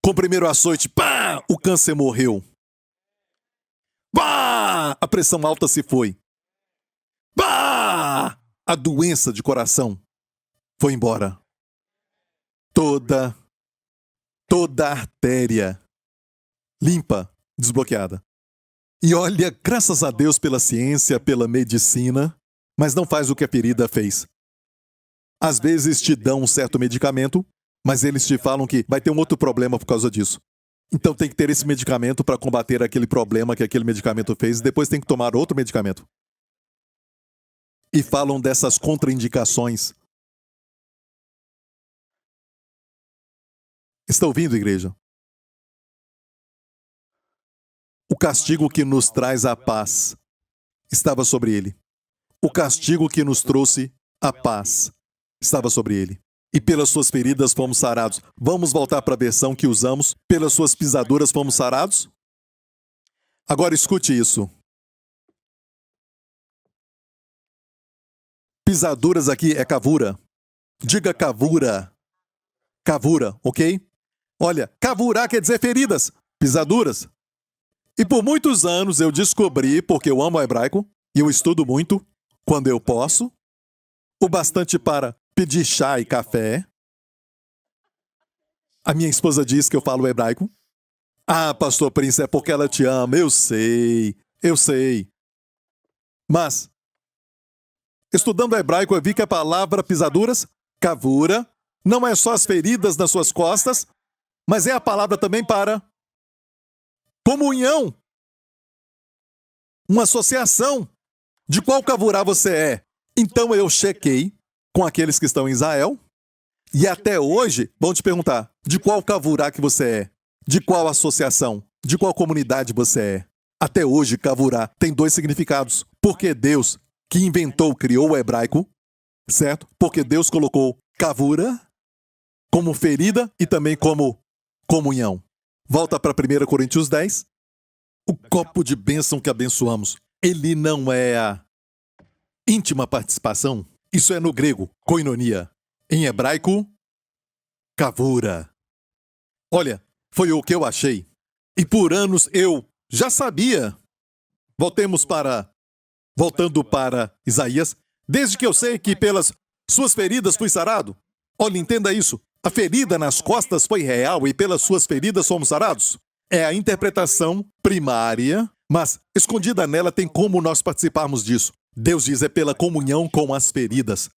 Com o primeiro açoite, pá! O câncer morreu. Pá! A pressão alta se foi. Pá! A doença de coração foi embora. Toda artéria limpa, desbloqueada. E olha, graças a Deus pela ciência, pela medicina, mas não faz o que a ferida fez. Às vezes te dão um certo medicamento, mas eles te falam que vai ter um outro problema por causa disso. Então tem que ter esse medicamento para combater aquele problema que aquele medicamento fez e depois tem que tomar outro medicamento. E falam dessas contraindicações. Está ouvindo, igreja? O castigo que nos traz a paz estava sobre ele. O castigo que nos trouxe a paz estava sobre ele. E pelas suas feridas fomos sarados. Vamos voltar para a versão que usamos. Pelas suas pisaduras fomos sarados? Agora escute isso. Pisaduras aqui é cavura. Diga cavura. Cavura, ok? Olha, cavura quer dizer feridas, pisaduras. E por muitos anos eu descobri, porque eu amo o hebraico, e eu estudo muito, quando eu posso, o bastante para pedir chá e café. A minha esposa diz que eu falo hebraico. Ah, pastor Prince, é porque ela te ama, eu sei. Mas, estudando hebraico, eu vi que a palavra pisaduras, cavura, não é só as feridas nas suas costas, mas é a palavra também para comunhão. Uma associação de qual cavurá você é. Então eu chequei com aqueles que estão em Israel e até hoje vão te perguntar de qual cavurá que você é, de qual associação, de qual comunidade você é. Até hoje, cavurá tem dois significados. Porque Deus, que inventou, criou o hebraico, certo? Porque Deus colocou cavura como ferida e também como comunhão. Volta para 1 Coríntios 10. O copo de bênção que abençoamos, ele não é a íntima participação. Isso é no grego, koinonia. Em hebraico, kavura. Olha, foi o que eu achei. E por anos eu já sabia. Voltando para Isaías, desde que eu sei que pelas suas feridas fui sarado. Olha, entenda isso. A ferida nas costas foi real e pelas suas feridas fomos sarados. É a interpretação primária, mas escondida nela tem como nós participarmos disso. Deus diz é pela comunhão com as feridas.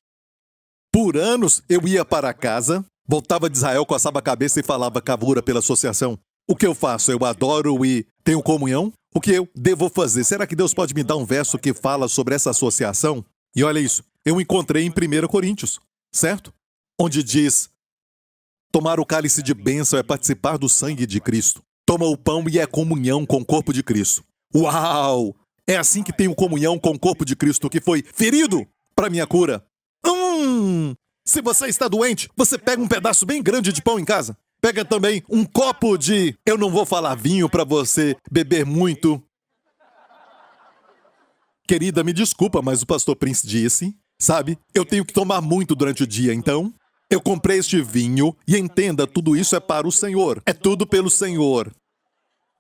Por anos eu ia para casa, voltava de Israel, coçava a cabeça e falava cavura pela associação. O que eu faço? Eu adoro e tenho comunhão? O que eu devo fazer? Será que Deus pode me dar um verso que fala sobre essa associação? E olha isso, eu encontrei em 1 Coríntios, certo? Onde diz, tomar o cálice de bênção é participar do sangue de Cristo. Toma o pão e é comunhão com o corpo de Cristo. Uau! É assim que tenho comunhão com o corpo de Cristo que foi ferido para minha cura. Se você está doente, você pega um pedaço bem grande de pão em casa. Pega também um copo de, eu não vou falar vinho para você beber muito. Querida, me desculpa, mas o pastor Prince disse, sabe, eu tenho que tomar muito durante o dia, então eu comprei este vinho e entenda, tudo isso é para o Senhor. É tudo pelo Senhor.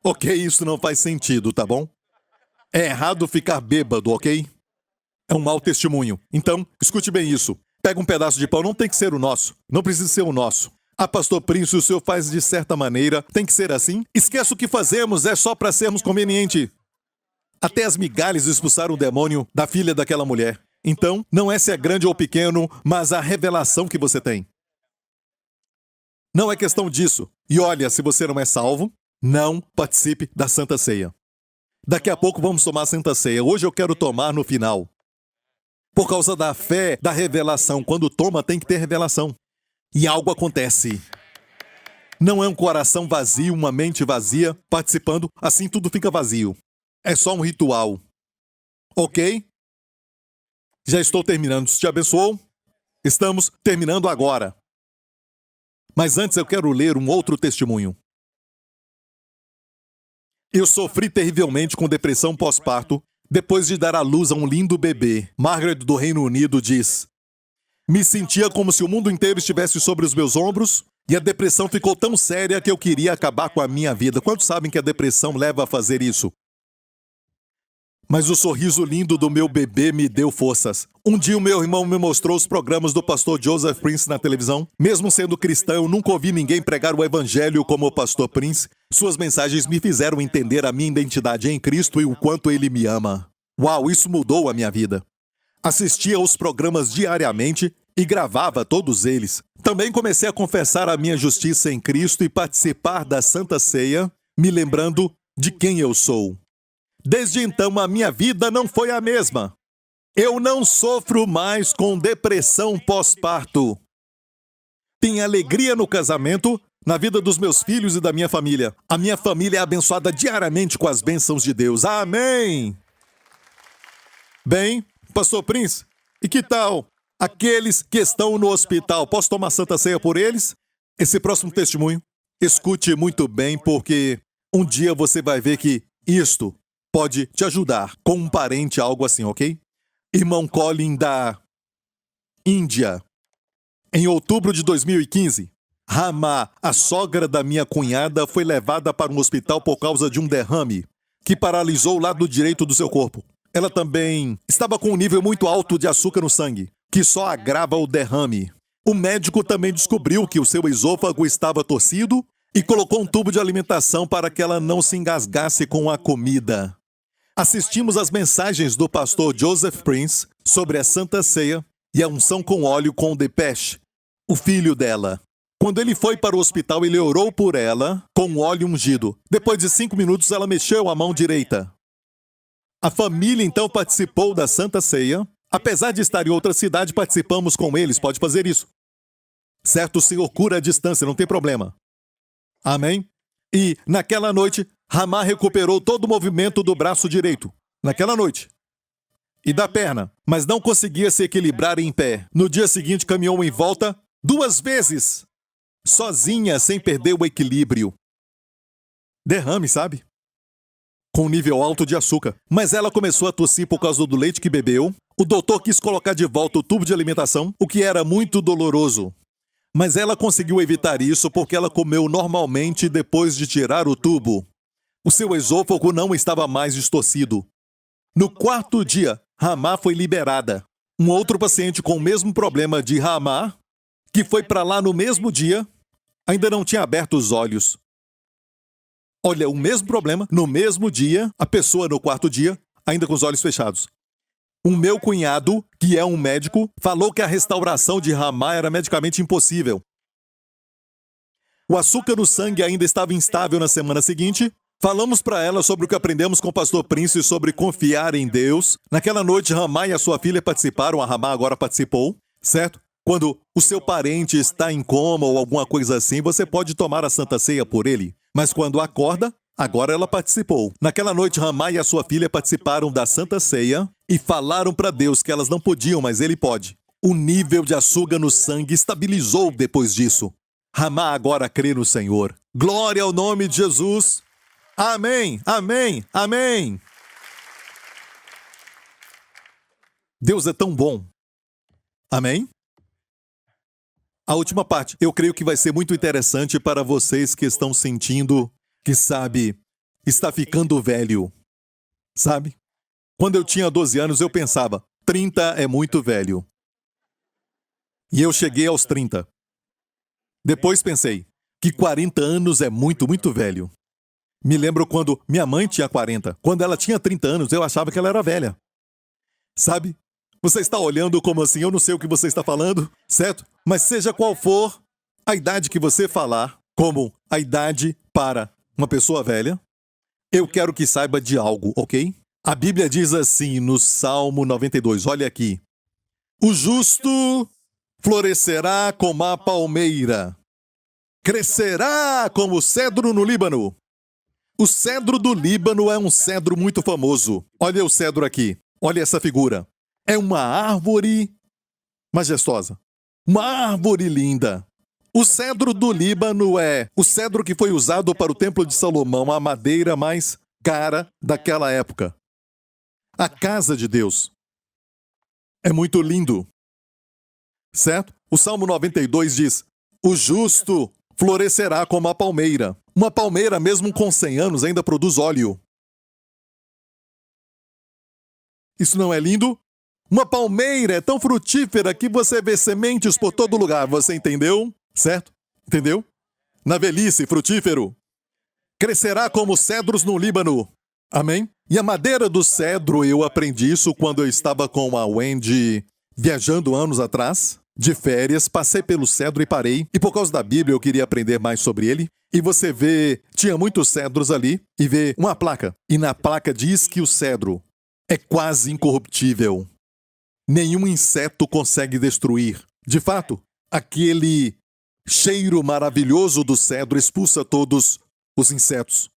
Ok, isso não faz sentido, tá bom? É errado ficar bêbado, ok? É um mau testemunho. Então, escute bem isso. Pega um pedaço de pão, não tem que ser o nosso. Não precisa ser o nosso. Ah, pastor Prince, o senhor faz de certa maneira. Tem que ser assim? Esqueça o que fazemos, é só para sermos convenientes. Até as migalhas expulsaram o demônio da filha daquela mulher. Então, não é se é grande ou pequeno, mas a revelação que você tem. Não é questão disso. E olha, se você não é salvo, não participe da Santa Ceia. Daqui a pouco vamos tomar a Santa Ceia. Hoje eu quero tomar no final. Por causa da fé, da revelação. Quando toma, tem que ter revelação. E algo acontece. Não é um coração vazio, uma mente vazia, participando, assim tudo fica vazio. É só um ritual. Ok? Já estou terminando. Te abençoou? Estamos terminando agora. Mas antes eu quero ler um outro testemunho. Eu sofri terrivelmente com depressão pós-parto depois de dar à luz a um lindo bebê. Margaret, do Reino Unido, diz: me sentia como se o mundo inteiro estivesse sobre os meus ombros e a depressão ficou tão séria que eu queria acabar com a minha vida. Quantos sabem que a depressão leva a fazer isso? Mas o sorriso lindo do meu bebê me deu forças. Um dia o meu irmão me mostrou os programas do pastor Joseph Prince na televisão. Mesmo sendo cristão, eu nunca ouvi ninguém pregar o evangelho como o pastor Prince. Suas mensagens me fizeram entender a minha identidade em Cristo e o quanto ele me ama. Uau, isso mudou a minha vida. Assistia aos programas diariamente e gravava todos eles. Também comecei a confessar a minha justiça em Cristo e participar da Santa Ceia, me lembrando de quem eu sou. Desde então, a minha vida não foi a mesma. Eu não sofro mais com depressão pós-parto. Tenho alegria no casamento, na vida dos meus filhos e da minha família. A minha família é abençoada diariamente com as bênçãos de Deus. Amém! Bem, pastor Prince, e que tal aqueles que estão no hospital? Posso tomar Santa Ceia por eles? Esse próximo testemunho, escute muito bem, porque um dia você vai ver que isto pode te ajudar com um parente, algo assim, ok? Irmão Colin, da Índia. Em outubro de 2015, Rama, a sogra da minha cunhada, foi levada para um hospital por causa de um derrame que paralisou o lado direito do seu corpo. Ela também estava com um nível muito alto de açúcar no sangue, que só agrava o derrame. O médico também descobriu que o seu esôfago estava torcido e colocou um tubo de alimentação para que ela não se engasgasse com a comida. Assistimos às mensagens do pastor Joseph Prince sobre a Santa Ceia e a unção com óleo com Depeche, o filho dela. Quando ele foi para o hospital, ele orou por ela com óleo ungido. Depois de 5 minutos, ela mexeu a mão direita. A família então participou da Santa Ceia. Apesar de estar em outra cidade, participamos com eles. Pode fazer isso. Certo, o Senhor cura a distância, não tem problema. Amém? E, naquela noite, Rama recuperou todo o movimento do braço direito. Naquela noite. E da perna. Mas não conseguia se equilibrar em pé. No dia seguinte, caminhou em volta 2 vezes. Sozinha, sem perder o equilíbrio. Derrame, sabe? Com nível alto de açúcar. Mas ela começou a tossir por causa do leite que bebeu. O doutor quis colocar de volta o tubo de alimentação, o que era muito doloroso. Mas ela conseguiu evitar isso porque ela comeu normalmente depois de tirar o tubo. O seu esôfago não estava mais distorcido. No 4º dia, Rama foi liberada. Um outro paciente com o mesmo problema de Rama, que foi para lá no mesmo dia, ainda não tinha aberto os olhos. Olha, o mesmo problema, no mesmo dia, a pessoa no 4º dia, ainda com os olhos fechados. O meu cunhado, que é um médico, falou que a restauração de Rama era medicamente impossível. O açúcar no sangue ainda estava instável na semana seguinte. Falamos para ela sobre o que aprendemos com o pastor Prince sobre confiar em Deus. Naquela noite, Rama e a sua filha participaram, a Rama agora participou, certo? Quando o seu parente está em coma ou alguma coisa assim, você pode tomar a Santa Ceia por ele. Mas quando acorda, agora ela participou. Naquela noite, Rama e a sua filha participaram da Santa Ceia e falaram para Deus que elas não podiam, mas ele pode. O nível de açúcar no sangue estabilizou depois disso. Rama agora crê no Senhor. Glória ao nome de Jesus. Amém, amém, amém. Deus é tão bom. Amém? A última parte, eu creio que vai ser muito interessante para vocês que estão sentindo que, sabe, está ficando velho. Sabe? Quando eu tinha 12 anos, eu pensava, 30 é muito velho. E eu cheguei aos 30. Depois pensei que 40 anos é muito, muito velho. Me lembro quando minha mãe tinha 40. Quando ela tinha 30 anos, eu achava que ela era velha. Sabe? Você está olhando como assim, eu não sei o que você está falando, certo? Mas seja qual for a idade que você falar, como a idade para uma pessoa velha, eu quero que saiba de algo, ok? A Bíblia diz assim no Salmo 92, olha aqui. O justo florescerá como a palmeira, crescerá como o cedro no Líbano. O cedro do Líbano é um cedro muito famoso. Olha o cedro aqui. Olha essa figura. É uma árvore majestosa. Uma árvore linda. O cedro do Líbano é o cedro que foi usado para o Templo de Salomão, a madeira mais cara daquela época. A casa de Deus. É muito lindo. Certo? O Salmo 92 diz: o justo florescerá como a palmeira. Uma palmeira, mesmo com 100 anos, ainda produz óleo. Isso não é lindo? Uma palmeira é tão frutífera que você vê sementes por todo lugar. Você entendeu? Certo? Entendeu? Na velhice, frutífero. Crescerá como cedros no Líbano. Amém? E a madeira do cedro, eu aprendi isso quando eu estava com a Wendy viajando anos atrás. De férias, passei pelo cedro e parei. E por causa da Bíblia eu queria aprender mais sobre ele. E você vê, tinha muitos cedros ali e vê uma placa. E na placa diz que o cedro é quase incorruptível. Nenhum inseto consegue destruir. De fato, aquele cheiro maravilhoso do cedro expulsa todos os insetos.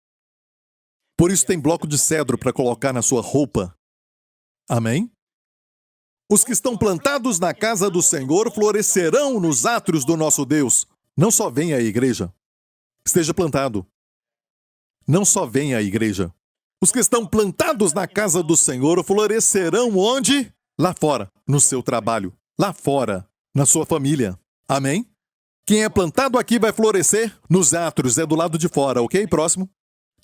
Por isso tem bloco de cedro para colocar na sua roupa. Amém? Os que estão plantados na casa do Senhor florescerão nos átrios do nosso Deus. Não só venha à igreja. Esteja plantado. Não só venha à igreja. Os que estão plantados na casa do Senhor florescerão onde? Lá fora, no seu trabalho. Lá fora, na sua família. Amém? Quem é plantado aqui vai florescer nos átrios, é do lado de fora, ok? Próximo.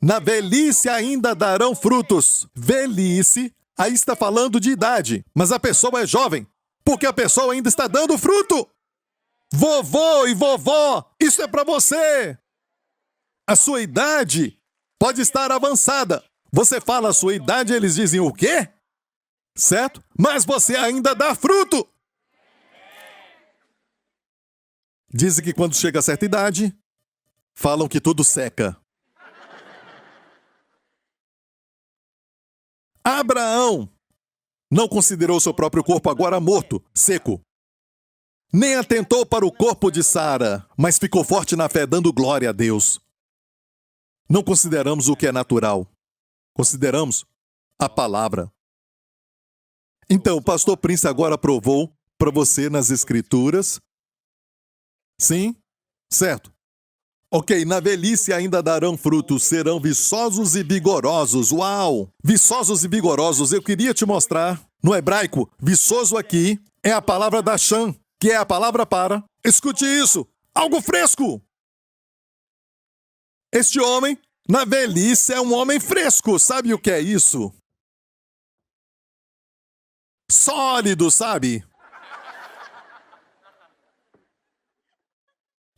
Na velhice ainda darão frutos. Velhice, aí está falando de idade, mas a pessoa é jovem, porque a pessoa ainda está dando fruto. Vovô e vovó, isso é para você. A sua idade pode estar avançada. Você fala a sua idade, eles dizem o quê? Certo? Mas você ainda dá fruto. Dizem que quando chega a certa idade, falam que tudo seca. Abraão não considerou seu próprio corpo agora morto, seco. Nem atentou para o corpo de Sara, mas ficou forte na fé, dando glória a Deus. Não consideramos o que é natural. Consideramos a palavra. Então, o pastor Prince agora provou para você nas Escrituras. Sim? Certo. Ok, na velhice ainda darão frutos, serão viçosos e vigorosos. Uau! Viçosos e vigorosos, eu queria te mostrar. No hebraico, viçoso aqui é a palavra dashan, que é a palavra para. Escute isso! Algo fresco! Este homem, na velhice, é um homem fresco. Sabe o que é isso? Sólido, sabe?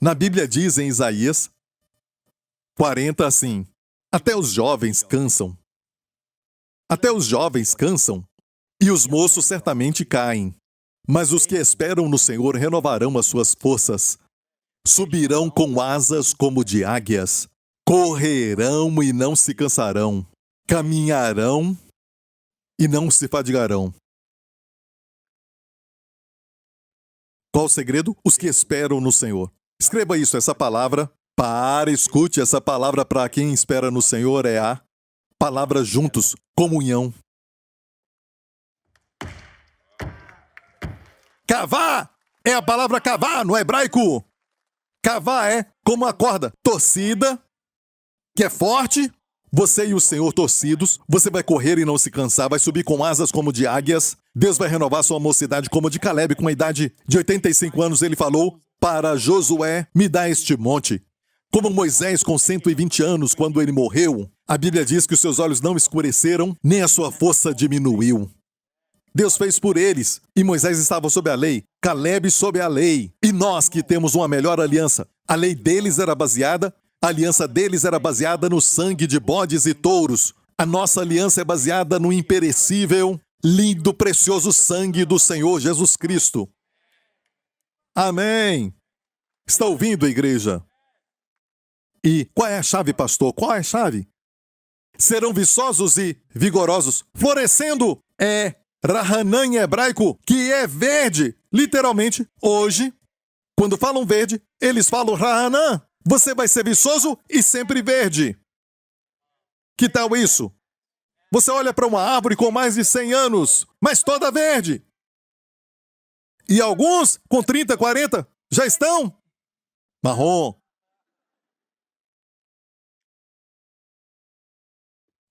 Na Bíblia diz em Isaías 40 assim: até os jovens cansam. Até os jovens cansam, e os moços certamente caem. Mas os que esperam no Senhor renovarão as suas forças. Subirão com asas como de águias. Correrão e não se cansarão. Caminharão e não se fadigarão. Qual o segredo? Os que esperam no Senhor. Escreva isso, essa palavra. Escute, essa palavra para quem espera no Senhor é a palavra juntos, comunhão. Cavar é a palavra cavar no hebraico. Cavar é como a corda, torcida, que é forte. Você e o Senhor torcidos, você vai correr e não se cansar, vai subir com asas como de águias. Deus vai renovar sua mocidade como de Caleb, com a idade de 85 anos, ele falou para Josué: me dá este monte. Como Moisés com 120 anos, quando ele morreu, a Bíblia diz que os seus olhos não escureceram, nem a sua força diminuiu. Deus fez por eles, e Moisés estava sob a lei, Caleb sob a lei. E nós que temos uma melhor aliança, a lei deles era baseada, a aliança deles era baseada no sangue de bodes e touros. A nossa aliança é baseada no imperecível, lindo, precioso sangue do Senhor Jesus Cristo. Amém. Está ouvindo, igreja? E qual é a chave, pastor? Qual é a chave? Serão viçosos e vigorosos. Florescendo é Rahanan em hebraico, que é verde. Literalmente, hoje, quando falam verde, eles falam Rahanan. Você vai ser viçoso e sempre verde. Que tal isso? Você olha para uma árvore com mais de 100 anos, mas toda verde. E alguns, com 30, 40, já estão marrom.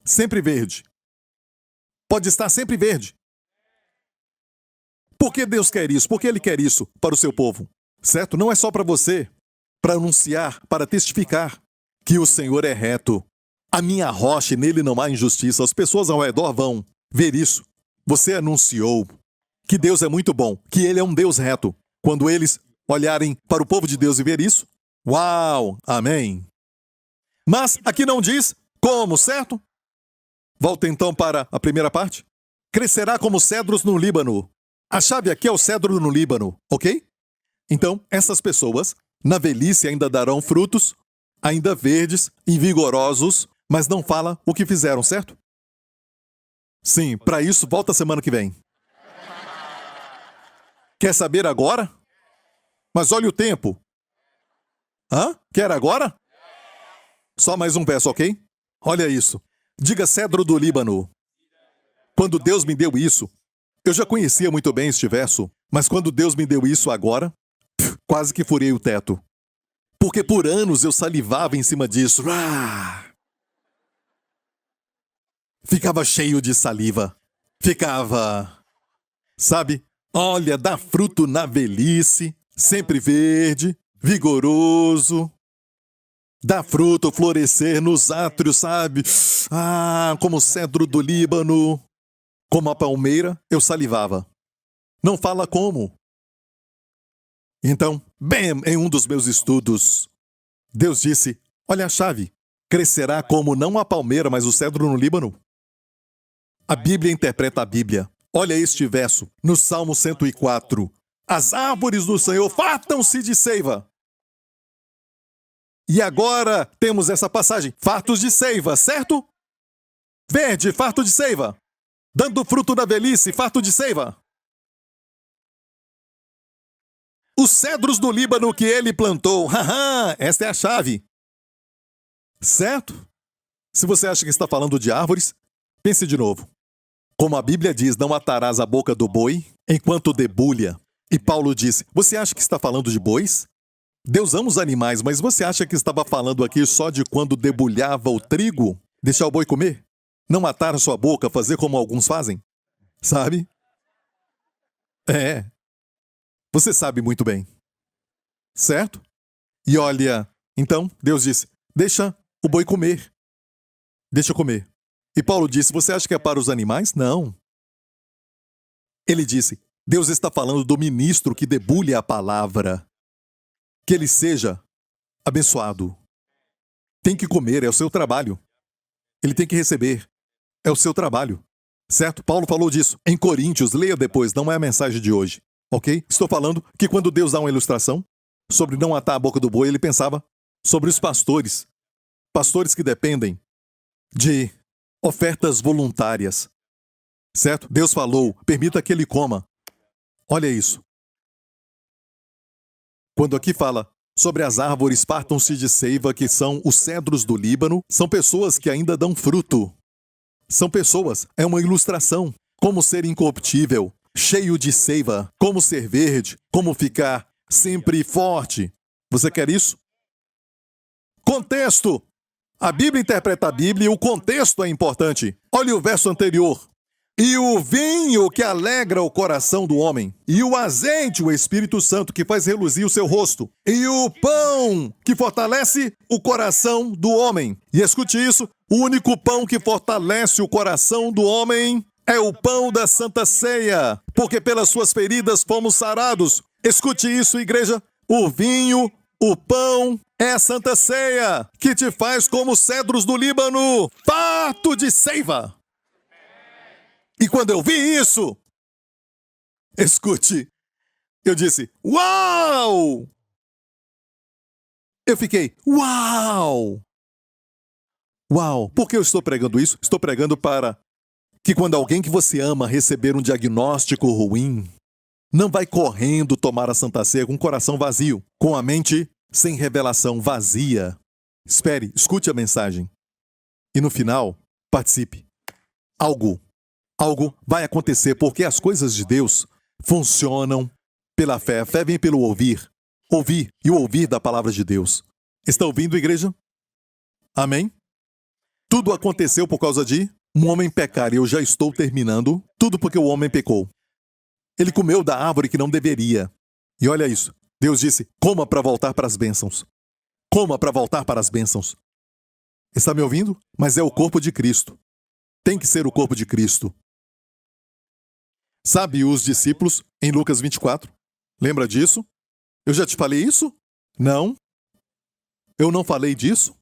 Sempre verde. Pode estar sempre verde. Por que Deus quer isso? Por que Ele quer isso para o seu povo? Certo? Não é só para você, para anunciar, para testificar que o Senhor é reto. A minha rocha, e nele não há injustiça. As pessoas ao redor vão ver isso. Você anunciou que Deus é muito bom, que Ele é um Deus reto. Quando eles olharem para o povo de Deus e ver isso, uau, amém. Mas aqui não diz como, certo? Volta então para a primeira parte. Crescerá como cedros no Líbano. A chave aqui é o cedro no Líbano, ok? Então, essas pessoas, na velhice ainda darão frutos, ainda verdes e vigorosos, mas não fala o que fizeram, certo? Sim, para isso, volta semana que vem. Quer saber agora? Mas olha o tempo. Hã? Quer agora? Só mais um verso, ok? Olha isso. Diga cedro do Líbano. Quando Deus me deu isso, eu já conhecia muito bem este verso, mas quando Deus me deu isso agora, quase que furei o teto. Porque por anos eu salivava em cima disso. Ficava cheio de saliva. Ficava, sabe? Olha, dá fruto na velhice, sempre verde, vigoroso. Dá fruto, florescer nos átrios, sabe? Como o cedro do Líbano. Como a palmeira, eu salivava. Não fala como. Então, bem, em um dos meus estudos, Deus disse, olha a chave, crescerá como não a palmeira, mas o cedro no Líbano. A Bíblia interpreta a Bíblia. Olha este verso, no Salmo 104. As árvores do Senhor fartam-se de seiva. E agora temos essa passagem, fartos de seiva, certo? Verde, farto de seiva. Dando fruto da velhice, farto de seiva. Os cedros do Líbano que ele plantou, esta é a chave. Certo? Se você acha que está falando de árvores, pense de novo. Como a Bíblia diz, não atarás a boca do boi enquanto debulha. E Paulo disse, você acha que está falando de bois? Deus ama os animais, mas você acha que estava falando aqui só de quando debulhava o trigo? Deixar o boi comer? Não matar a sua boca, fazer como alguns fazem? Sabe? É. Você sabe muito bem. Certo? E olha, então, Deus disse, deixa o boi comer. Deixa comer. E Paulo disse, você acha que é para os animais? Não. Ele disse, Deus está falando do ministro que debulha a palavra. Que ele seja abençoado. Tem que comer, é o seu trabalho. Ele tem que receber. É o seu trabalho. Certo? Paulo falou disso em Coríntios, leia depois, não é a mensagem de hoje. Ok? Estou falando que quando Deus dá uma ilustração sobre não atar a boca do boi, ele pensava sobre os pastores. Pastores que dependem de ofertas voluntárias. Certo? Deus falou, permita que ele coma. Olha isso. Quando aqui fala sobre as árvores fartam-se de seiva, que são os cedros do Líbano, são pessoas que ainda dão fruto. São pessoas, é uma ilustração. Como ser incorruptível, cheio de seiva, como ser verde, como ficar sempre forte. Você quer isso? Contexto. A Bíblia interpreta a Bíblia e o contexto é importante. Olha o verso anterior. E o vinho que alegra o coração do homem, e o azeite, o Espírito Santo, que faz reluzir o seu rosto, e o pão que fortalece o coração do homem. E escute isso, o único pão que fortalece o coração do homem é o pão da Santa Ceia, porque pelas suas feridas fomos sarados. Escute isso, igreja, o vinho, o pão é a Santa Ceia, que te faz como os cedros do Líbano, farto de seiva. E quando eu vi isso, escute, eu disse, uau! Eu fiquei, uau! Uau! Por que eu estou pregando isso? Estou pregando para que quando alguém que você ama receber um diagnóstico ruim, não vai correndo tomar a Santa Ceia com o coração vazio, com a mente sem revelação, vazia. Espere, escute a mensagem. E no final, participe. Algo vai acontecer, porque as coisas de Deus funcionam pela fé. A fé vem pelo ouvir. Ouvir e o ouvir da palavra de Deus. Está ouvindo, igreja? Amém? Tudo aconteceu por causa de um homem pecar. E eu já estou terminando. Tudo porque o homem pecou. Ele comeu da árvore que não deveria. E olha isso. Deus disse, coma para voltar para as bênçãos. Coma para voltar para as bênçãos. Está me ouvindo? Mas é o corpo de Cristo. Tem que ser o corpo de Cristo. Sabe os discípulos em Lucas 24? Lembra disso? Eu já te falei isso? Não. Eu não falei disso?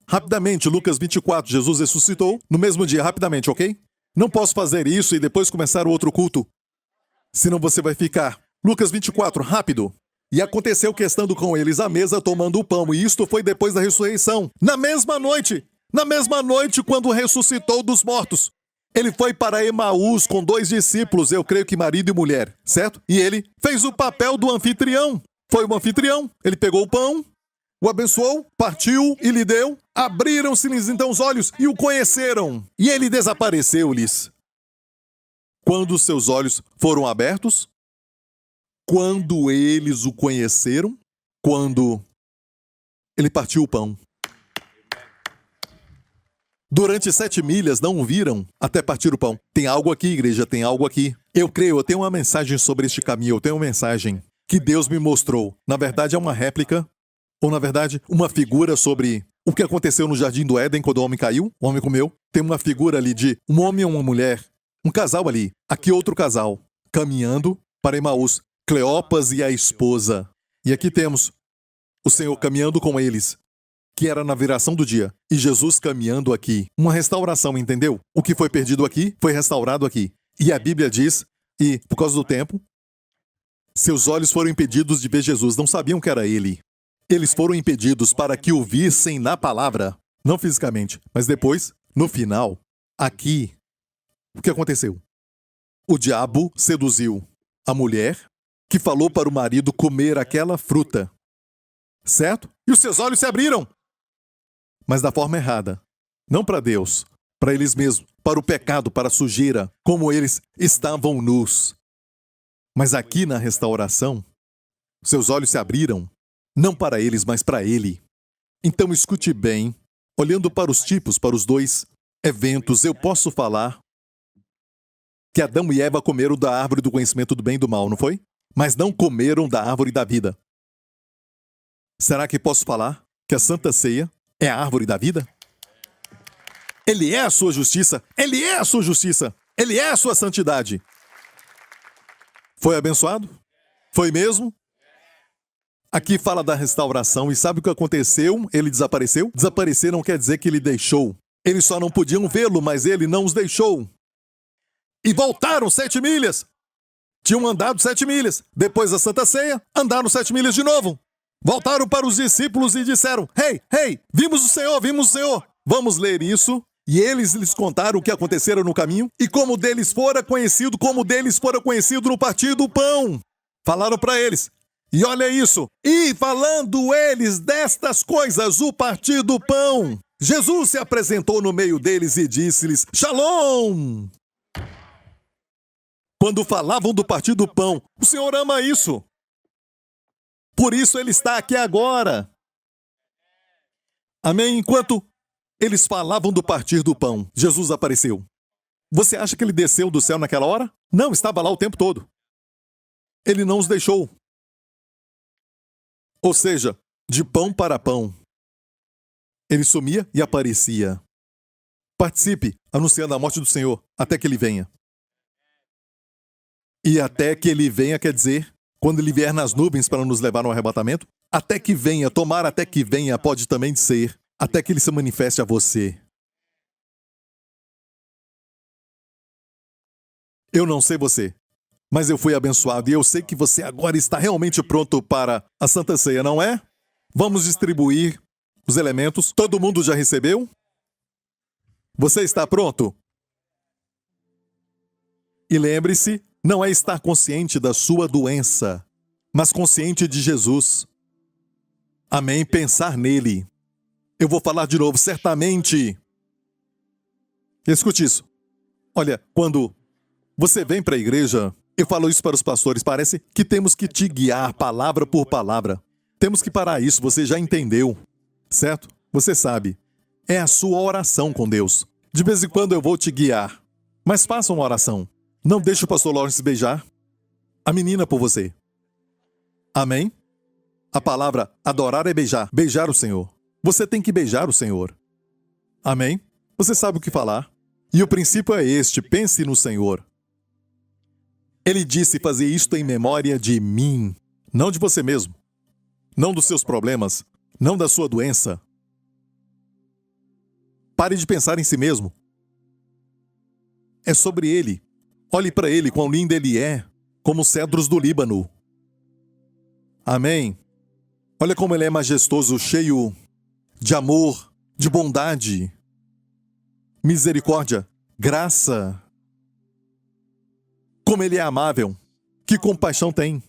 Rapidamente, Lucas 24, Jesus ressuscitou no mesmo dia, rapidamente, ok? Não posso fazer isso e depois começar o outro culto. Senão você vai ficar. Lucas 24, rápido. E aconteceu que estando com eles à mesa, tomando o pão, e isto foi depois da ressurreição. Na mesma noite, quando ressuscitou dos mortos, ele foi para Emaús com 2 discípulos, eu creio que marido e mulher, certo? E ele fez o papel do anfitrião. Foi o anfitrião. Ele pegou o pão, o abençoou, partiu e lhe deu. Abriram-se-lhes então os olhos e o conheceram. E ele desapareceu-lhes. Quando seus olhos foram abertos, quando eles o conheceram, quando ele partiu o pão. Durante 7 milhas não o viram até partir o pão. Tem algo aqui, igreja, tem algo aqui. Eu creio, eu tenho uma mensagem sobre este caminho, eu tenho uma mensagem que Deus me mostrou. Na verdade é uma réplica, ou na verdade uma figura sobre o que aconteceu no Jardim do Éden quando o homem caiu, o homem comeu. Tem uma figura ali de um homem e uma mulher, um casal ali. Aqui outro casal, caminhando para Emaús. Cleopas e a esposa. E aqui temos o Senhor caminhando com eles, que era na viração do dia, e Jesus caminhando aqui. Uma restauração, entendeu? O que foi perdido aqui, foi restaurado aqui. E a Bíblia diz, e por causa do tempo, seus olhos foram impedidos de ver Jesus, não sabiam que era ele. Eles foram impedidos para que o vissem na palavra, não fisicamente, mas depois, no final, aqui, o que aconteceu? O diabo seduziu a mulher, que falou para o marido comer aquela fruta. Certo? E os seus olhos se abriram. Mas da forma errada. Não para Deus, para eles mesmos, para o pecado, para a sujeira, como eles estavam nus. Mas aqui na restauração, seus olhos se abriram, não para eles, mas para ele. Então escute bem, olhando para os tipos, para os 2 eventos, eu posso falar que Adão e Eva comeram da árvore do conhecimento do bem e do mal, não foi? Mas não comeram da árvore da vida. Será que posso falar que a Santa Ceia é a árvore da vida? Ele é a sua justiça. Ele é a sua justiça. Ele é a sua santidade. Foi abençoado? Foi mesmo? Aqui fala da restauração e sabe o que aconteceu? Ele desapareceu? Desaparecer não quer dizer que ele deixou. Eles só não podiam vê-lo, mas ele não os deixou. E voltaram 7 milhas. Tinham andado 7 milhas. Depois da Santa Ceia, andaram 7 milhas de novo. Voltaram para os discípulos e disseram, Ei, vimos o Senhor. Vamos ler isso. E eles lhes contaram o que acontecera no caminho e como deles fora conhecido no partir do pão. Falaram para eles. E olha isso. E falando eles destas coisas, o partir do pão, Jesus se apresentou no meio deles e disse-lhes, Shalom! Quando falavam do partir do pão, o Senhor ama isso. Por isso ele está aqui agora. Amém? Enquanto eles falavam do partir do pão, Jesus apareceu. Você acha que ele desceu do céu naquela hora? Não, estava lá o tempo todo. Ele não os deixou. Ou seja, de pão para pão. Ele sumia e aparecia. Participe, anunciando a morte do Senhor, até que ele venha. E até que ele venha quer dizer, quando ele vier nas nuvens para nos levar no arrebatamento, até que venha, tomara até que venha, pode também ser, até que ele se manifeste a você. Eu não sei você, mas eu fui abençoado e eu sei que você agora está realmente pronto para a Santa Ceia, não é? Vamos distribuir os elementos. Todo mundo já recebeu? Você está pronto? E lembre-se, não é estar consciente da sua doença, mas consciente de Jesus. Amém? Pensar nele. Eu vou falar de novo, certamente. Escute isso. Olha, quando você vem para a igreja, eu falo isso para os pastores, parece que temos que te guiar palavra por palavra. Temos que parar isso, você já entendeu, certo? Você sabe. É a sua oração com Deus. De vez em quando eu vou te guiar, mas faça uma oração. Não deixe o pastor Lawrence beijar a menina por você. Amém? A palavra adorar é beijar. Beijar o Senhor. Você tem que beijar o Senhor. Amém? Você sabe o que falar. E o princípio é este: pense no Senhor. Ele disse fazer isto em memória de mim. Não de você mesmo. Não dos seus problemas. Não da sua doença. Pare de pensar em si mesmo. É sobre ele. Olhe para ele, quão lindo ele é, como os cedros do Líbano. Amém? Olha como ele é majestoso, cheio de amor, de bondade, misericórdia, graça. Como ele é amável, que compaixão tem.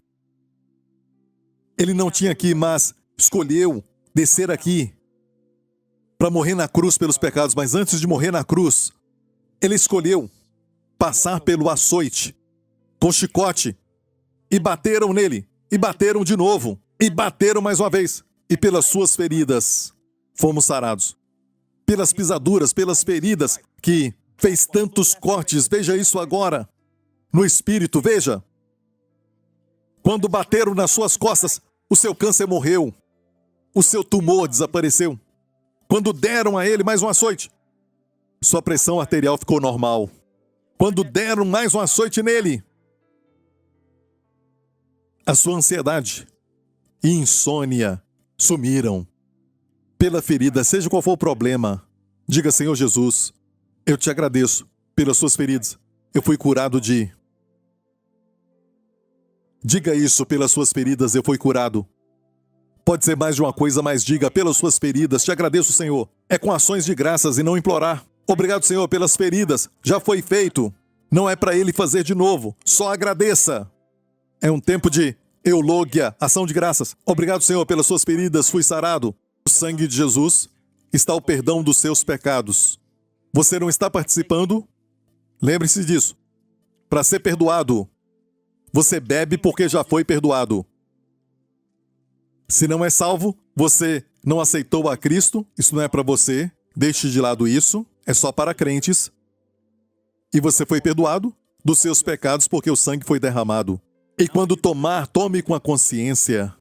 Ele não tinha aqui, mas escolheu descer aqui para morrer na cruz pelos pecados, mas antes de morrer na cruz, ele escolheu passar pelo açoite, com chicote, e bateram nele, e bateram de novo, e bateram mais uma vez, e pelas suas feridas fomos sarados. Pelas pisaduras, pelas feridas, que fez tantos cortes, veja isso agora, no espírito, veja. Quando bateram nas suas costas, o seu câncer morreu, o seu tumor desapareceu. Quando deram a ele mais um açoite, sua pressão arterial ficou normal. Quando deram mais um açoite nele, a sua ansiedade e insônia sumiram. Pela ferida, seja qual for o problema, diga: Senhor Jesus, eu te agradeço pelas suas feridas. Eu fui curado de... Diga isso: pelas suas feridas eu fui curado. Pode ser mais de uma coisa, mas diga: pelas suas feridas, te agradeço, Senhor. É com ações de graças e não implorar. Obrigado, Senhor, pelas feridas. Já foi feito. Não é para Ele fazer de novo. Só agradeça. É um tempo de eulógia, ação de graças. Obrigado, Senhor, pelas suas feridas. Fui sarado. No sangue de Jesus está o perdão dos seus pecados. Você não está participando? Lembre-se disso. Para ser perdoado, você bebe porque já foi perdoado. Se não é salvo, você não aceitou a Cristo, isso não é para você. Deixe de lado isso. É só para crentes. E você foi perdoado dos seus pecados porque o sangue foi derramado. E quando tomar, tome com a consciência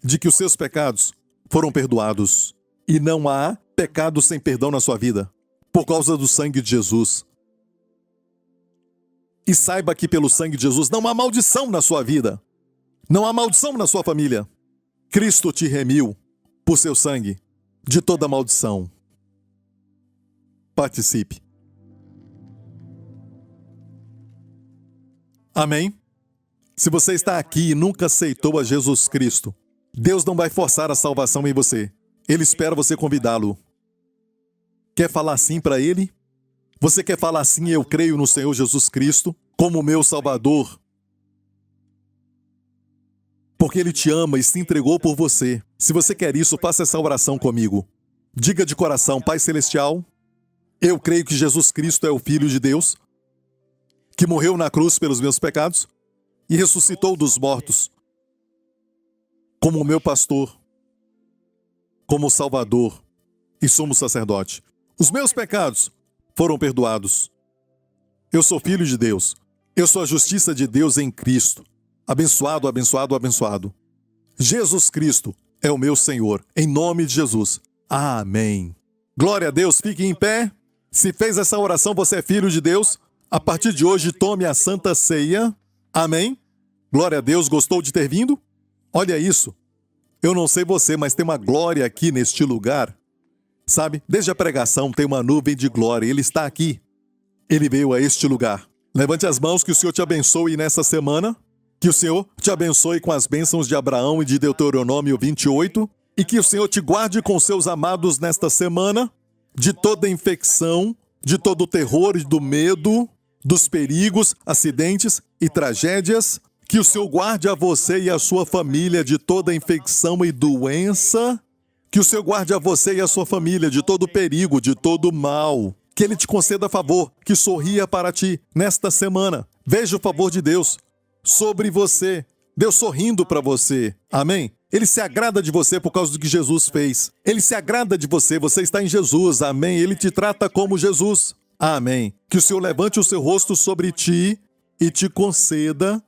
de que os seus pecados foram perdoados. E não há pecado sem perdão na sua vida, por causa do sangue de Jesus. E saiba que pelo sangue de Jesus não há maldição na sua vida. Não há maldição na sua família. Cristo te remiu por seu sangue de toda maldição. Participe. Amém? Se você está aqui e nunca aceitou a Jesus Cristo, Deus não vai forçar a salvação em você. Ele espera você convidá-lo. Quer falar sim para Ele? Você quer falar sim: eu creio no Senhor Jesus Cristo como meu Salvador? Porque Ele te ama e se entregou por você. Se você quer isso, faça essa oração comigo. Diga de coração: Pai Celestial, eu creio que Jesus Cristo é o Filho de Deus, que morreu na cruz pelos meus pecados e ressuscitou dos mortos, como meu pastor, como Salvador e sumo sacerdote. Os meus pecados foram perdoados. Eu sou filho de Deus. Eu sou a justiça de Deus em Cristo. Abençoado, abençoado, abençoado. Jesus Cristo é o meu Senhor. Em nome de Jesus. Amém. Glória a Deus. Fique em pé. Se fez essa oração, você é filho de Deus. A partir de hoje, tome a Santa Ceia. Amém? Glória a Deus. Gostou de ter vindo? Olha isso. Eu não sei você, mas tem uma glória aqui neste lugar. Sabe? Desde a pregação tem uma nuvem de glória. Ele está aqui. Ele veio a este lugar. Levante as mãos, que o Senhor te abençoe nessa semana. Que o Senhor te abençoe com as bênçãos de Abraão e de Deuteronômio 28. E que o Senhor te guarde com seus amados nesta semana de toda infecção, de todo o terror e do medo, dos perigos, acidentes e tragédias Que o Senhor guarde a você e a sua família de toda infecção e doença. Que o Senhor guarde a você e a sua família de todo perigo, de todo mal. Que Ele te conceda favor, que sorria para ti nesta semana. Veja o favor de Deus sobre você. Deus sorrindo para você. Amém? Ele se agrada de você por causa do que Jesus fez. Ele se agrada de você, você está em Jesus. Amém? Ele te trata como Jesus. Amém. Que o Senhor levante o seu rosto sobre ti e te conceda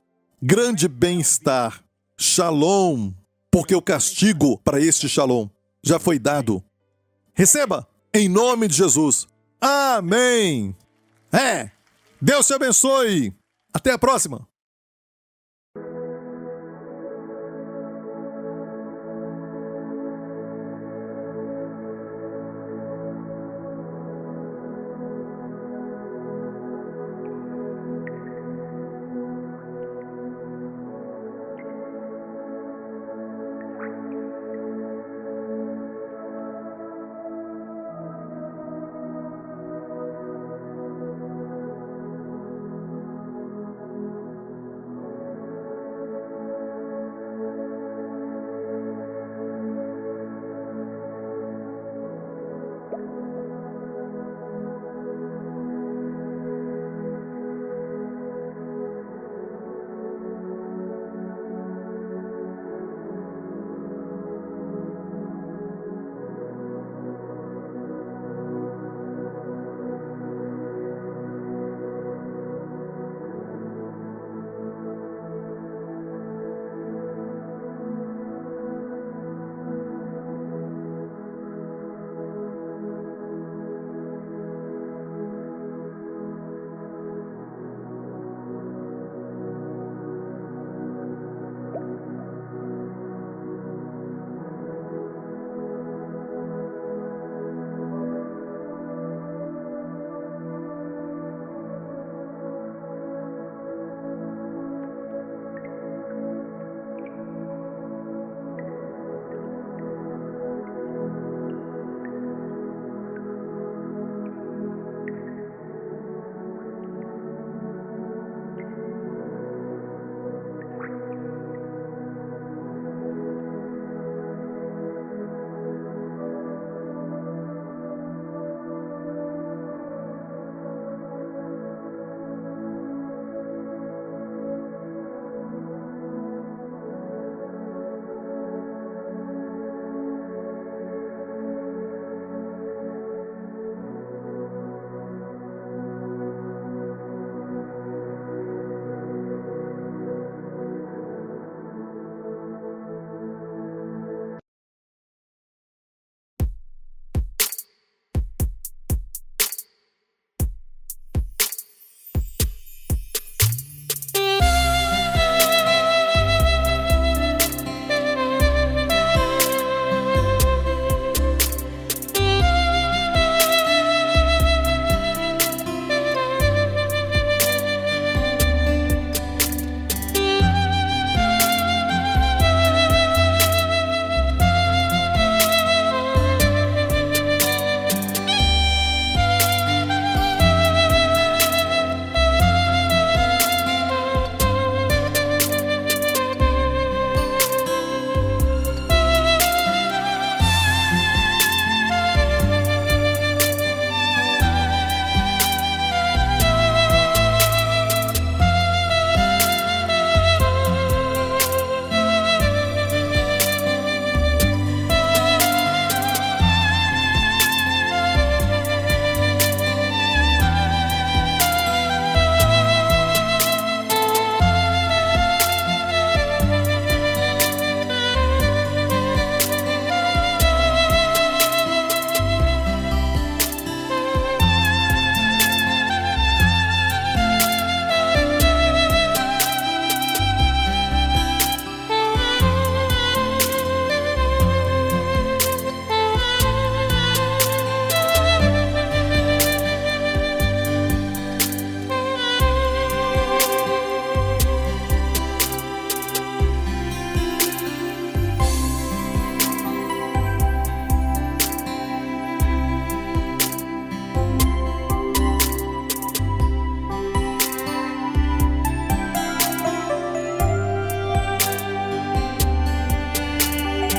grande bem-estar. Shalom. Porque o castigo para este shalom já foi dado. Receba em nome de Jesus. Amém. Deus te abençoe. Até a próxima.